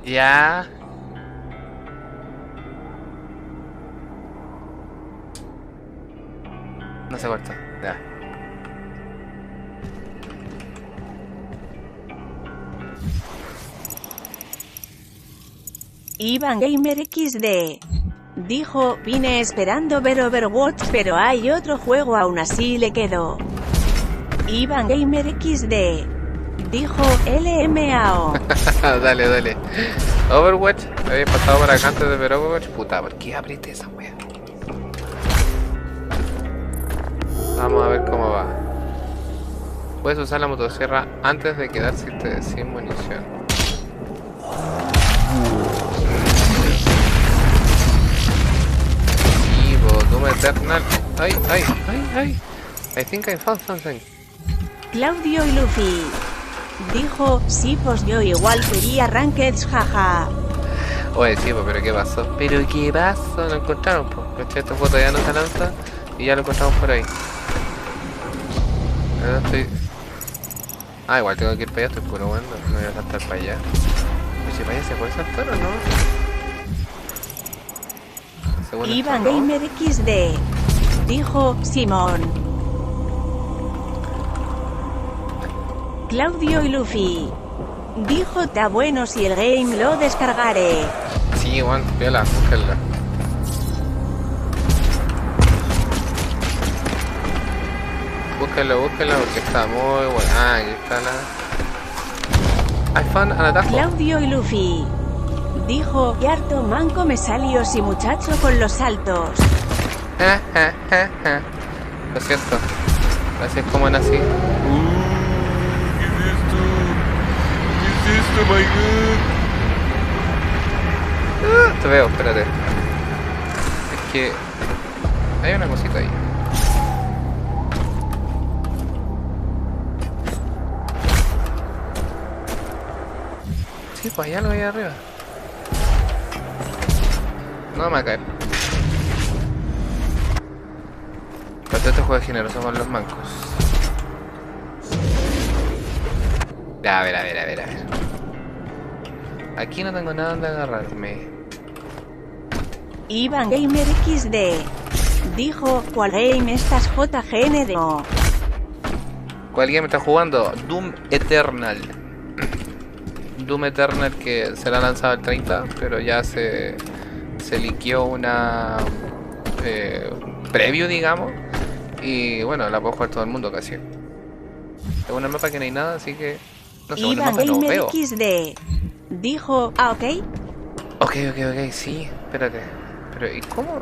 S1: Ya. No se corta, ya.
S3: Iván Gamer XD dijo, vine esperando ver Overwatch pero hay otro juego aún así le quedo. Iván Gamer XD dijo, LMAO.
S1: Dale. Overwatch, había pasado por acá antes de ver Overwatch. Puta, ¿por qué abriste esa wea? Vamos a ver cómo va. Puedes usar la motosierra antes de quedarse sin munición. Eternal. Ay. I think I found something.
S3: Claudio y Luffy. Dijo, sí, pues yo igual quería Rankeds, jaja.
S1: Oye, sí, pues, pero ¿qué pasó? ¿Pero qué pasó? Lo encontraron, pues. Esta foto ya no se lanza y ya lo encontramos por ahí. Ahora estoy... Ah, igual tengo que ir para allá, estoy puro bueno. No voy a saltar para allá. Pues si para allá se puede saltar o no. Según
S3: Iván
S1: esto, ¿no?
S3: Gamer XD. Dijo, Simón. Claudio y Luffy. Dijo, está bueno si el game lo descargaré.
S1: Sí, igual, viola, búsquenla. Búsquenlo porque está muy bueno. Ah, aquí está la... I found an atajo.
S3: Claudio y Luffy. Dijo, y harto manco me salió si muchacho con los saltos.
S1: Lo siento. Así es como nací. ¿Qué es esto, my god? Te veo, espérate. Es que... hay una cosita ahí. Sí, pues hay algo ahí arriba. No me va a caer. Pero este juego es generoso con los mancos. Ya, a ver. Aquí no tengo nada donde agarrarme.
S3: Iván Gamer XD. Dijo, ¿cuál game estás JGN de no?
S1: ¿Cuál game está jugando? Doom Eternal. Doom Eternal que será lanzado el 30, pero ya se liqueó una preview, digamos. Y bueno, la puede jugar todo el mundo casi. Es una mapa que no hay nada, así que... No sé, una
S3: Iván
S1: mapa no
S3: Gamer
S1: veo.
S3: XD. Dijo, ok.
S1: Ok, sí, espérate. Pero, ¿y cómo?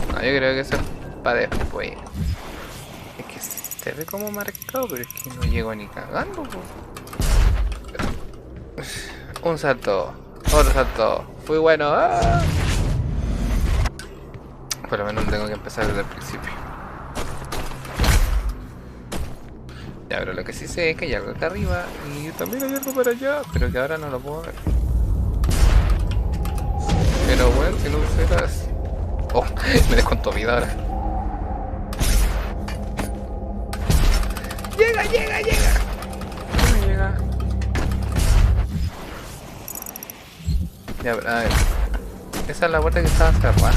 S1: No, yo creo que eso es para después. Es que se ve como marcado, pero es que no llego ni cagando, po. Un salto, otro salto. Fui bueno. ¡Ah! Por lo menos tengo que empezar desde el principio. Ya, pero lo que sí sé es que hay algo acá arriba y también hay algo para allá, pero que ahora no lo puedo ver. Pero bueno, si no serás... Oh, me descontó vida ahora. ¡Llega! ¿Cómo llega? Ya, a ver. Esa es la puerta que estaba cerrada.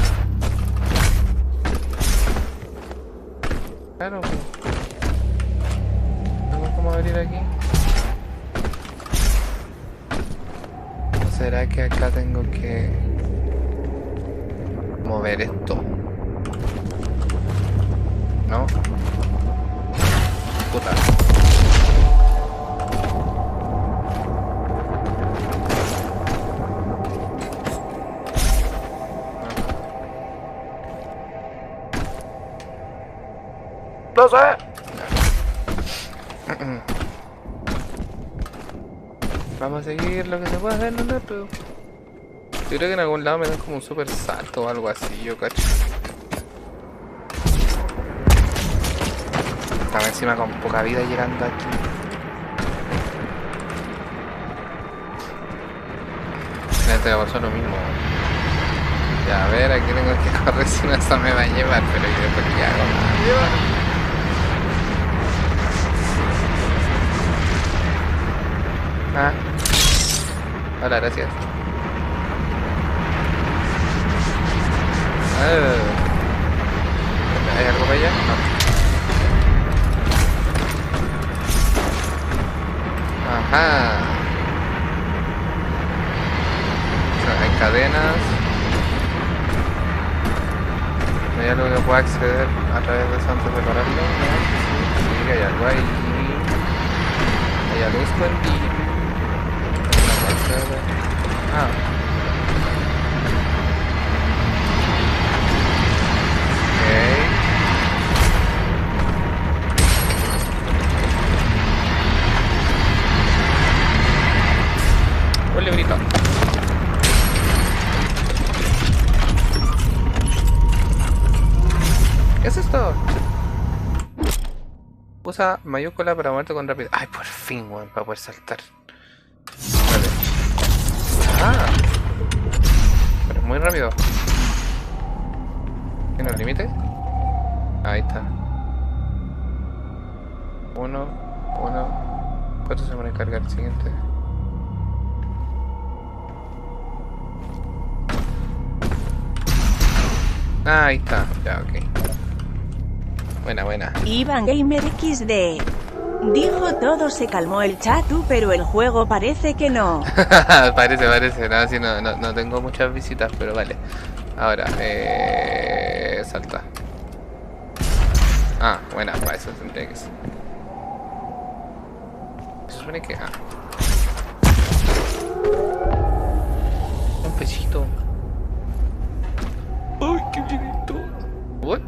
S1: Claro. ¿Tengo cómo abrir aquí? ¿O será que acá tengo que mover esto? ¿No? Puta. No sé. Vamos a seguir lo que se puede hacer, ¿no? Pero yo creo que en algún lado me dan como un super salto o algo así, yo cacho. Estaba encima con poca vida llegando aquí. Este me pasó lo mismo. Ya, a ver, aquí tengo que correr si no eso me va a llevar, pero yo después que hago me va a llevar. Ah. Hola, gracias. ¿Hay algo para allá? No. Ajá. O sea, hay cadenas. ¿No hay algo que pueda acceder a través de eso antes de pararlo? No. Sí, hay algo ahí. Hay algo escondido. Ah. Un librito. esto? Usa mayúscula para moverte con rapidez. Ay, por fin, weón, para poder saltar. Vale. Ah. Pero es muy rápido. ¿Tiene un límite? Ahí está. 1. ¿Cuánto se van a cargar el siguiente? Ah, ahí está. Ya, ok. Buena.
S3: Iván Gamer XD. Dijo todo se calmó el chatu, pero el juego parece que no.
S1: parece. No, sí, no tengo muchas visitas, pero vale. Ahora, salta. Ah, buena, para eso tendría que ser. Se supone que... Ah. Un pesito. Ay, qué bonito. What?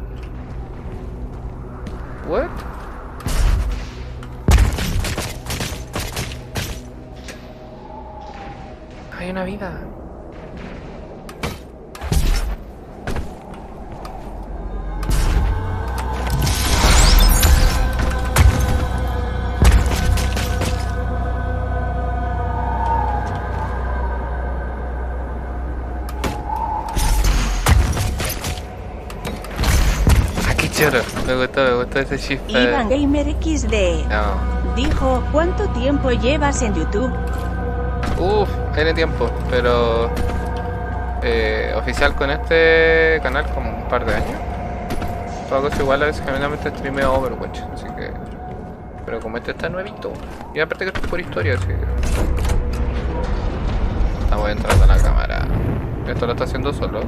S1: Hay una vida. Choro, me gustó ese shift.
S3: Iván Gamer XD.
S1: No.
S3: Dijo, ¿cuánto tiempo llevas en YouTube?
S1: Tiene tiempo, pero oficial con este canal como un par de años. Todo cosa igual a veces generalmente streameo Overwatch, así que... Pero como este está nuevito. Y aparte que esto es por historia, así que... Estamos entrando a la cámara. Esto lo está haciendo solo.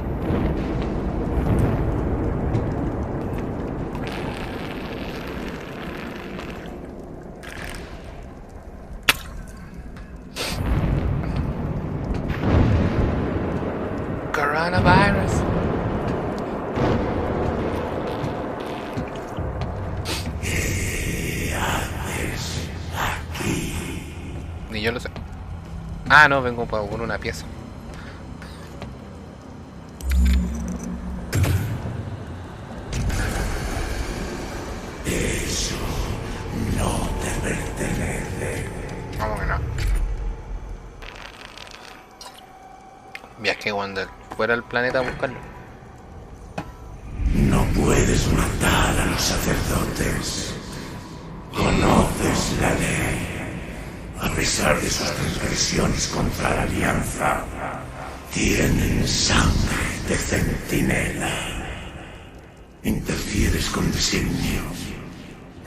S1: Coronavirus.
S5: ¿Qué haces aquí?
S1: Ni yo lo sé. Ah, no, vengo con una pieza.
S5: Eso no te pertenece.
S1: ¿Cómo que no? Viaje Wander. Fuera al planeta a buscarlo.
S5: No puedes matar a los sacerdotes. Conoces la ley. A pesar de sus transgresiones contra la Alianza, tienen sangre de centinela. Interfieres con designio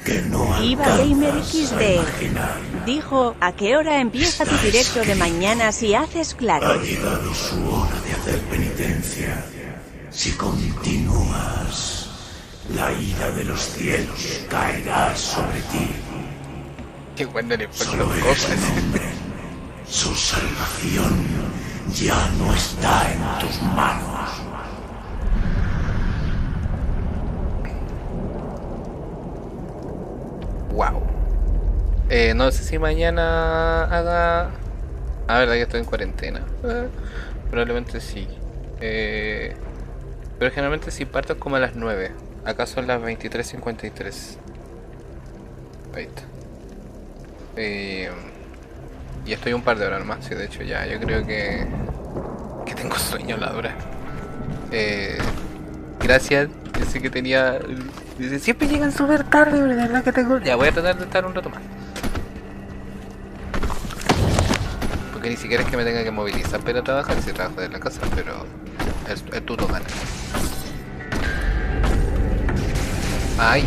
S5: que no
S3: Iván Gamer
S5: alcanzas a
S3: XD.
S5: imaginar.
S3: Dijo, ¿a qué hora empieza tu directo de mañana si haces
S5: Ha
S3: claro?
S5: llegado su hora de hacer penitencia. Si continúas, la ira de los cielos caerá sobre ti.
S1: Qué bueno le importa
S5: Solo
S1: un
S5: eres
S1: poco.
S5: un hombre. Su salvación ya no está en tus manos.
S1: Wow. No sé si mañana haga... Ah, verdad que estoy en cuarentena. Probablemente sí. Pero generalmente si parto como a las 9. Acá son las 23:53. Ahí está. Y estoy un par de horas más, sí, de hecho ya. Yo creo que tengo sueño la dura. Gracias. Yo sé que tenía... Dice, siempre llegan súper tarde, de verdad que tengo... Ya, voy a tratar de estar un rato más. Porque ni siquiera es que me tenga que movilizar para trabajar, si trabajo desde la casa, pero... Es tu gana. Ay.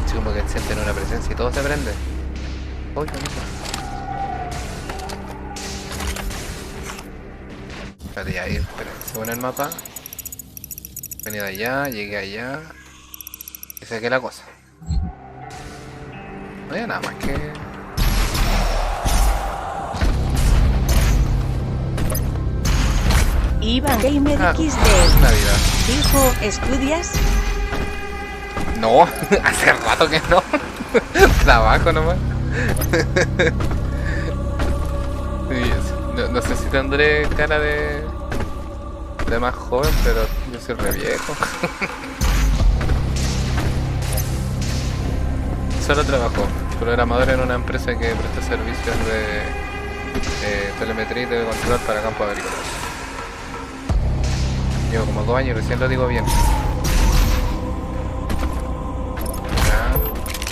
S1: Es como que sienten una presencia y todo se prende. Uy, qué bonito. Espérate, ya, espera, según el mapa. Venía de allá, llegué allá. Y saqué la cosa. No había nada más que...
S3: Iván Gamer
S1: Ah,
S3: XD.
S1: Navidad.
S3: Dijo, ¿estudias?
S1: No, hace rato que no. Trabajo nomás. Sí, no sé si tendré cara de de más joven, pero yo soy re viejo. Solo trabajo programador en una empresa que presta servicios de telemetría y telecontrol para campos agrícolas. Llevo como 2 años y recién lo digo bien. Ya,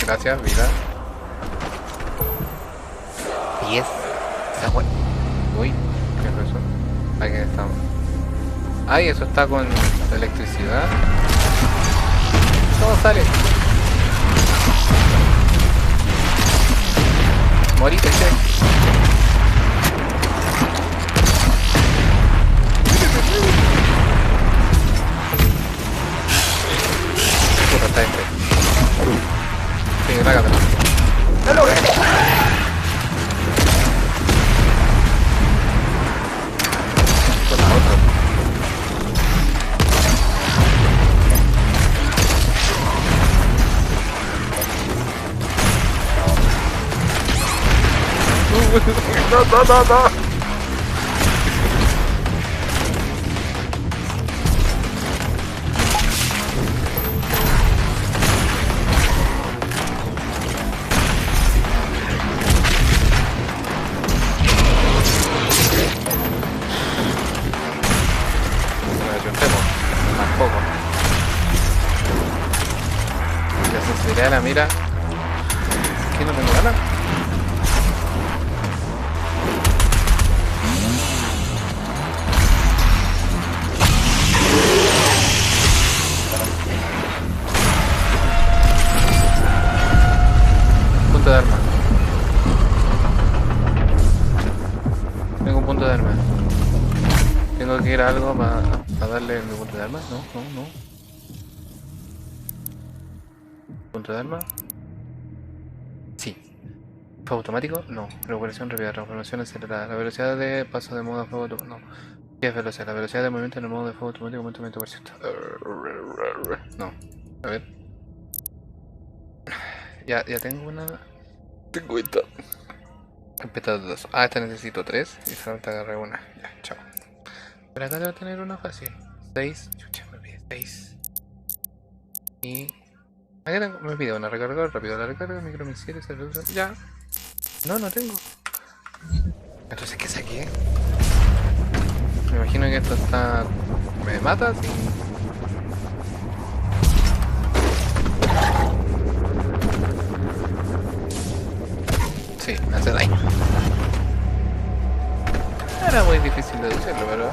S1: gracias, vida. 10. Esa buena. Uy, ¿qué es eso? Aquí estamos. Ay, eso está con electricidad. ¿Cómo sale? Morite, che. Puta, está este. Sí, rágatelo. ¡No lo veo! Puta, otro. No. Tampoco. La sensibilidad de la mira. ¿Qué no tengo ganas? Punto de arma. Tengo un punto de arma. Tengo que ir a algo para darle mi punto de arma. No. ¿Punto de arma? Sí. ¿Fuego automático? No. Recuperación rápida, transformación acelerada. La velocidad de paso de modo de fuego automático. No. ¿Qué es velocidad? La velocidad de movimiento en el modo de fuego automático aumenta un 20%. No. A ver. Ya tengo una. Tengo esta. Empezar 2. Ah, esta necesito 3. Y solamente agarré una. Ya, chao. Pero acá debo tener una fácil. 6. Chucha, me olvidé. 6. Y. Aquí tengo. Me pide una recarga rápido. La recarga, micromisiles, se reduce. Ya. No tengo. Entonces, ¿qué saqué? Me imagino que esto está. ¿Me mata? Sí. Sí, me hace daño. Era muy difícil de decirlo, pero...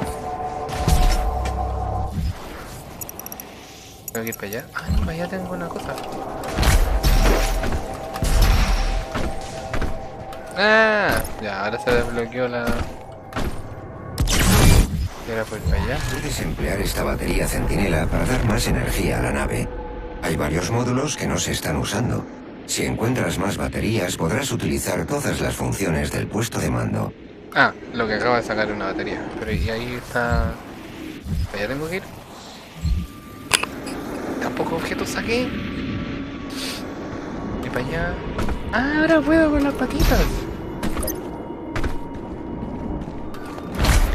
S1: Tengo que ir para allá. Ah, para allá tengo una cosa. Ah, ya, ahora se desbloqueó la... Era por ir para allá.
S4: Puedes emplear esta batería centinela para dar más energía a la nave. Hay varios módulos que no se están usando. Si encuentras más baterías, podrás utilizar todas las funciones del puesto de mando.
S1: Ah, lo que acaba de sacar es una batería. Pero y ahí está... ¿Para allá tengo que ir? Tampoco objetos saqué. Y para allá... Ah, ahora puedo con las patitas.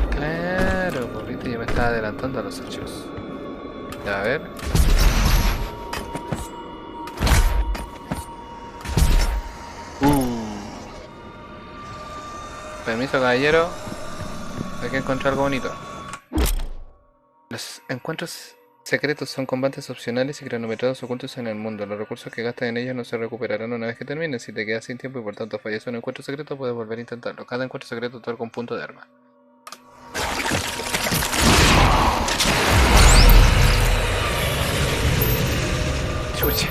S1: Claro, pues viste, yo me estaba adelantando a los hechos. Ya, a ver. Permiso, caballero. Hay que encontrar algo bonito. Los encuentros secretos son combates opcionales y cronometrados ocultos en el mundo. Los recursos que gastas en ellos no se recuperarán una vez que terminen. Si te quedas sin tiempo y por tanto fallece un encuentro secreto, puedes volver a intentarlo. Cada encuentro secreto otorga un punto de arma. Chucha.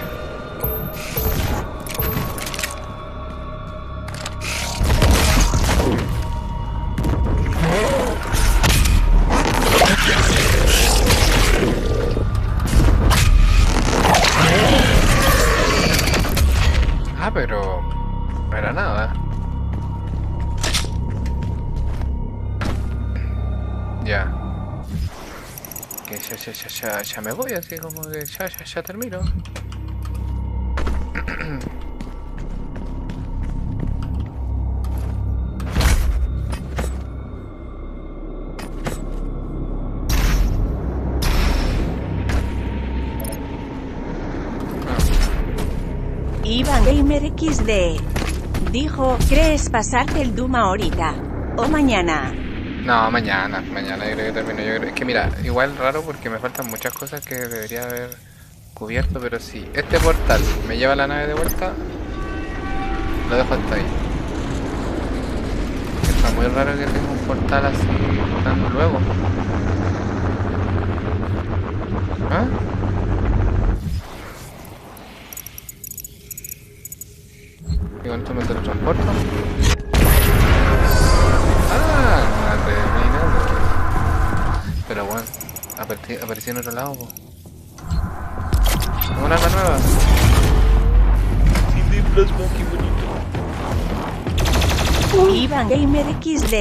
S1: Ah, pero no era nada. Ya. Que ya me voy, así como que ya termino.
S3: Gamer XD. Dijo, ¿crees pasarte el Doom ahorita? ¿O mañana?
S1: No, mañana yo creo que termino. Es que mira, igual raro porque me faltan muchas cosas que debería haber cubierto, pero si este portal me lleva a la nave de vuelta, lo dejo hasta ahí. Está muy raro que tenga un portal así tan luego. ¿Ah? ¿Y cuánto me teletransporto? Ah, no termina. Pero bueno, apareció en otro lado, po. Una arma nueva. Sin plasma, qué bonito.
S3: Iván Gamer XD.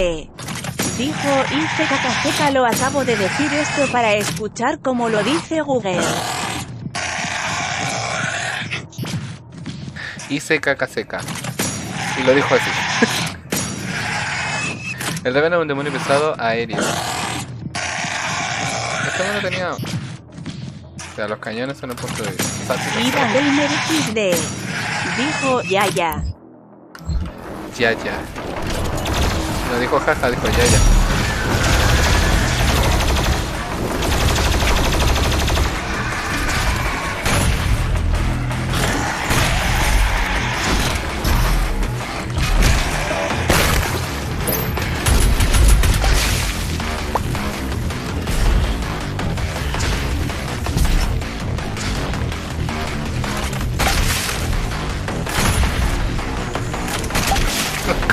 S3: Dijo, hice caca, lo acabo de decir esto para escuchar como lo dice Google.
S1: Hice caca seca. Y lo dijo así. El Raven es un demonio pesado aéreo. Este no lo tenía. O sea, los cañones son el punto de vista.
S3: Iván Gamer XD. Dijo, ya.
S1: Ya. No dijo jaja, dijo ya.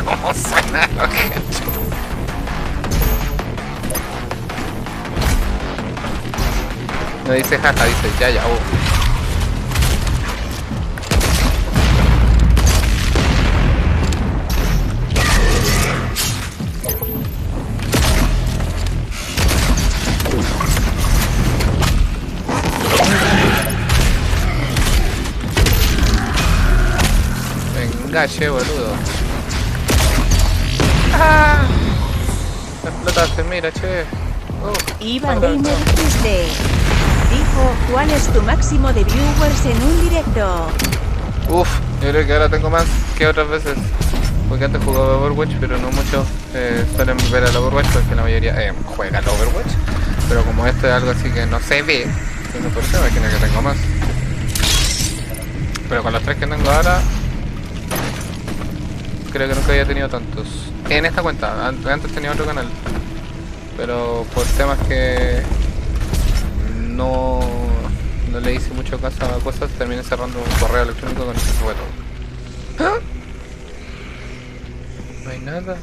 S1: ¿Cómo suena lo que no dice jaja, dice ya. Venga, che, boludo. ¡Ah! Me explotaste, mira, che.
S3: Iván Gamer XD. Dijo, ¿cuál es tu máximo de viewers en un directo?
S1: Uf, yo creo que ahora tengo más que otras veces. Porque antes jugaba Overwatch, pero no muchos suelen ver al Overwatch porque la mayoría juega al Overwatch. Pero como esto es algo así que no se ve, no por eso imagino que tengo más. Pero con los 3 que tengo ahora, creo que nunca había tenido tantos. En esta cuenta, antes tenía otro canal. Pero por temas que no le hice mucho caso a cosas, terminé cerrando un correo electrónico con ese fue todo. ¿Ah? No hay nada.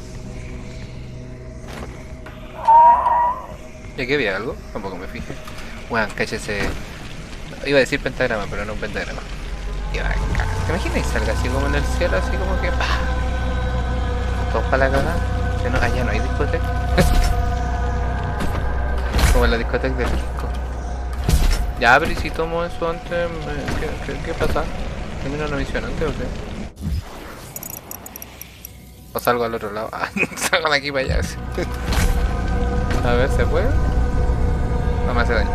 S1: ¿Y aquí había algo? Tampoco me fijé. Bueno, cállese. Iba a decir pentagrama, pero no un pentagrama. ¿Te imaginas y salga así como en el cielo, así como que ¡pah! Todos para la cagada. Allá no hay discoteca. Como en la discoteca del disco. Ya, pero ¿y si tomo eso antes? ¿Qué pasa? ¿Termino una misión antes o qué? ¿O salgo al otro lado? Ah, salgo de aquí para allá. A ver, ¿se puede? No me hace daño.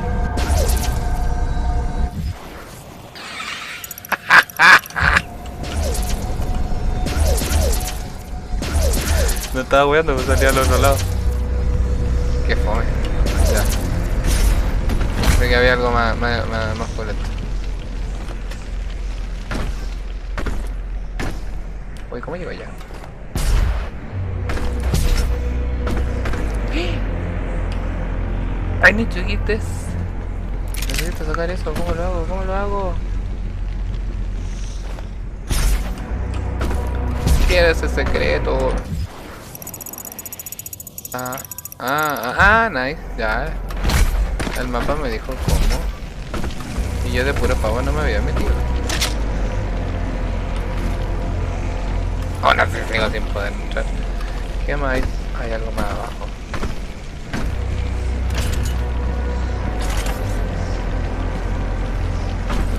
S1: No estaba weando, pues salía al otro lado. Qué fome. Ya. Creo que había algo más polento. Uy, ¿cómo llego allá? I need to get this. Necesito sacar eso. ¿Cómo lo hago? ¿Cómo lo hago? Quiero ese secreto. Nice. Ya. El mapa me dijo cómo. Y yo de puro pavo no me había metido. Oh, no sé, sigo sin poder entrar. ¿Qué más hay? Hay algo más abajo.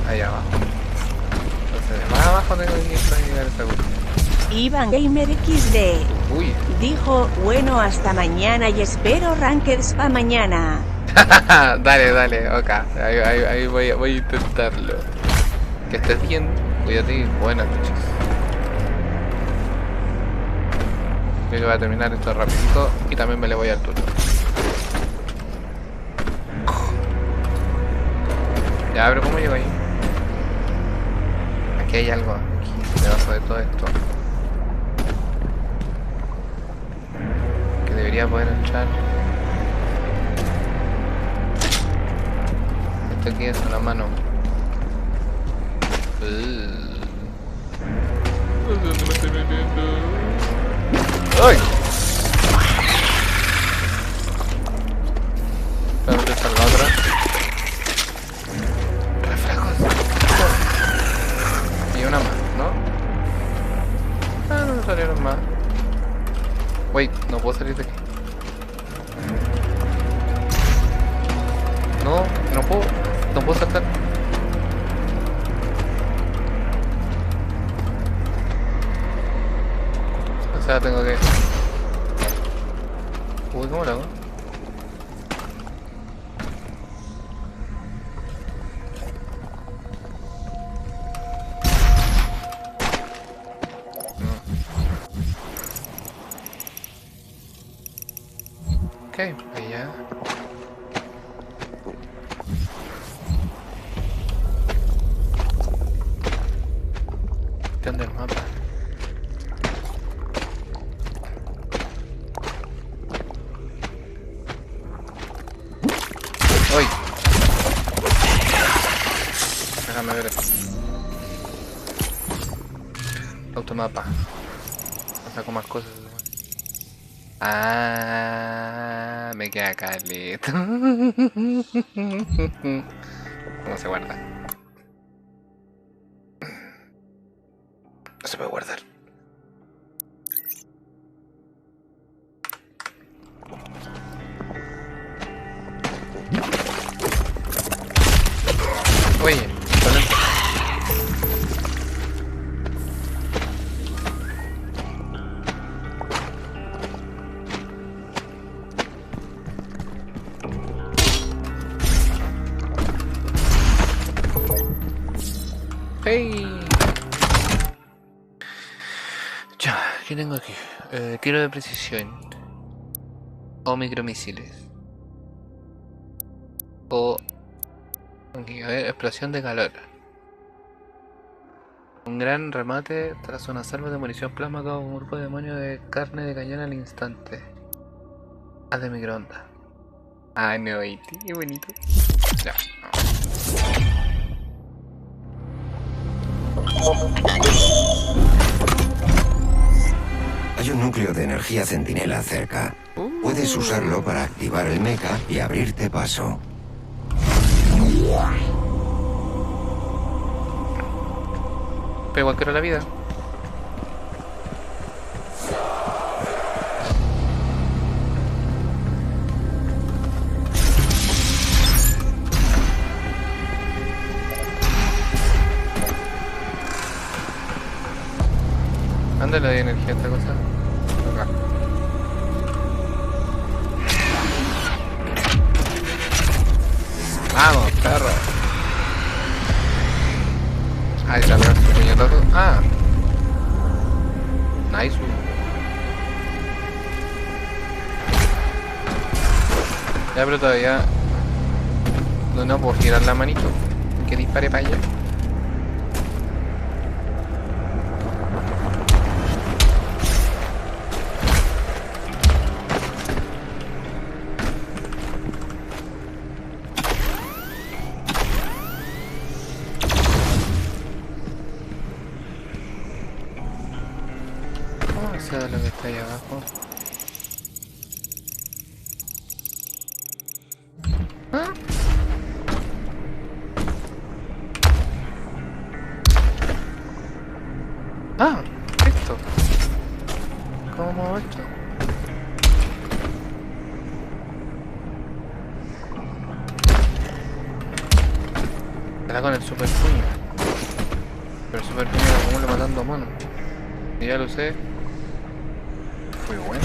S1: Ahí abajo. Entonces, más abajo tengo que ir para llegar a esa cosa.
S3: Iván Gamer XD.
S1: Uy.
S3: Dijo, bueno, hasta mañana y espero rankeds pa' mañana.
S1: Dale, ok. Ahí voy a intentarlo. Que estés bien. Cuídate y buenas noches. Creo que voy a terminar esto rapidito y también me le voy al turno. Ya, pero ¿cómo llego ahí? Aquí hay algo, aquí, debajo de todo esto. Que debería poder entrar. Esto aquí es una mano. ¿Dónde me estoy metiendo? ¡Ay! Espera, que salga otra. Reflejos. Y una más, ¿no? Ah, no me salieron más. Wait, no puedo salir de aquí. No puedo saltar. O sea, tengo que... Uy, ¿cómo lo hago? Ok, ahí ya. ¿Dónde el mapa? ¡Uy! Déjame ver esto. Automapa. Saco más cosas. Ah, me queda caleta. ¿Cómo se guarda? No se puede guardar. Oye, excelente. Hey. Ya, ¿qué tengo aquí? Tiro de precisión. O micromisiles. O... Aquí, a ver, explosión de calor. Un gran remate tras una salva de munición plasma con un grupo de demonios de carne de cañón al instante. Haz de microondas. Ah, no, qué bonito. Ya, no.
S4: Hay un núcleo de energía centinela cerca. Puedes usarlo para activar el mecha y abrirte paso.
S1: Pero igual que era la vida. ¿Dónde le doy energía a esta cosa? Acá. Vamos, perro. Ahí salió su puñetazo. Ah. Nice. Ya, pero todavía no puedo girar la manito. Que dispare para allá. De lo que está ahí abajo. ¿Ah? Ah, esto. ¿Cómo muevo esto? Será con el super puño. Pero el super puño lo acumulo matando a mano. Y ya lo sé. Muy bueno.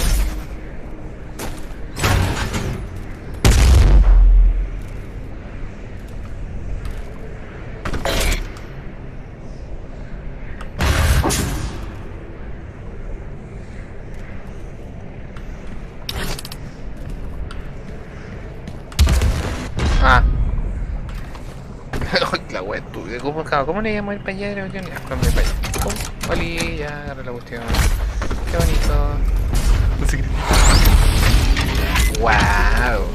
S1: La wea estúpida. ¿Cómo le íbamos a ir para allá? Era cuestión. Ya, vamos a ir para allá. Pum, olí, ya agarré la cuestión. Qué bonito. No sé qué. Wow.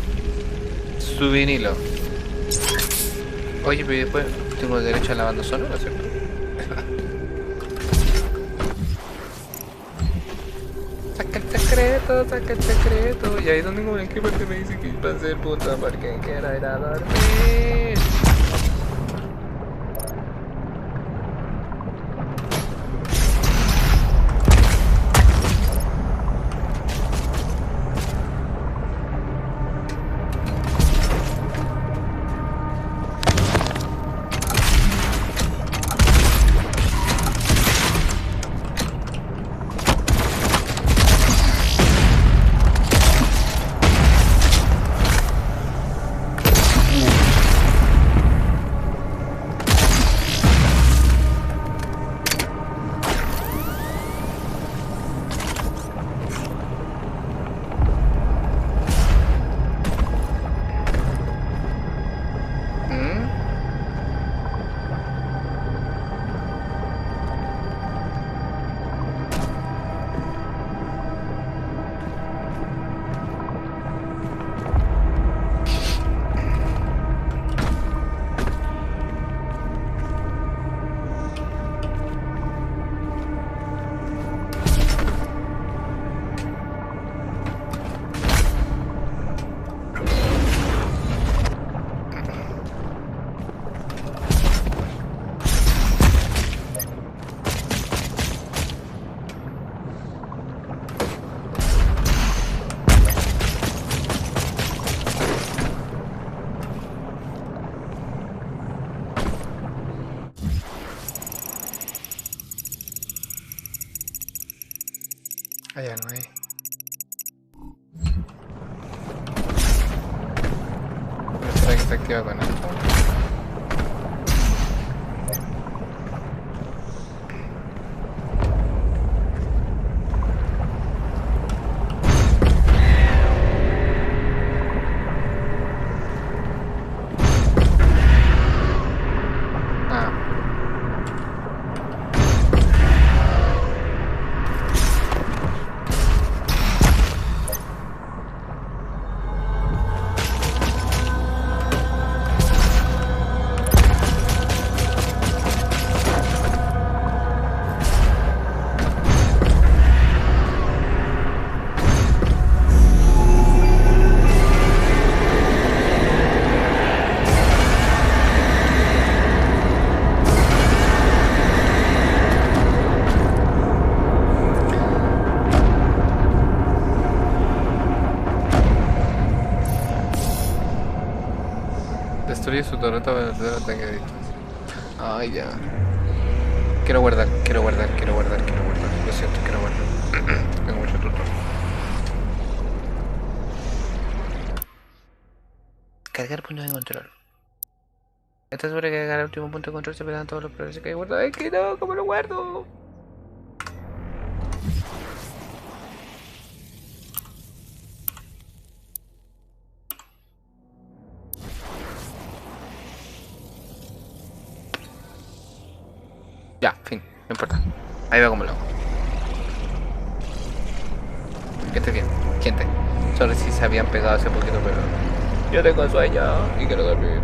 S1: Su vinilo. Oye, pero después tengo derecho a la banda sonora, ¿cierto? Saca el secreto. Y ahí donde como en qué parte me dice que va a ser puta porque quiero ir a dormir. Allá no hay. ¿Será que se activa con esto? Destruye su torreta para hacer ataque de distancia. Ay, ya. Quiero guardar. Lo siento, quiero guardar. Tengo mucho tutor. Cargar puntos de control. ¿Estás seguro que cargar el último punto de control se pegan todos los progresos que hay guardado? ¡Ay, que no! ¿Cómo lo guardo? Ya, fin, no importa. Ahí va como lo hago. Que esté bien, gente. Solo si se habían pegado hace poquito, pero yo tengo sueño y quiero dormir.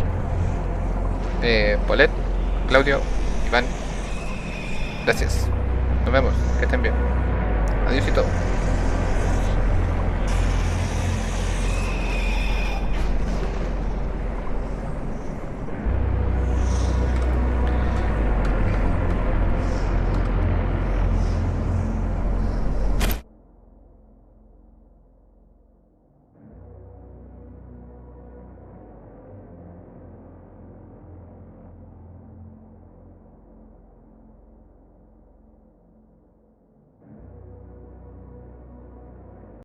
S1: Paulette, Claudio, Iván, gracias. Nos vemos, que estén bien. Adiósito.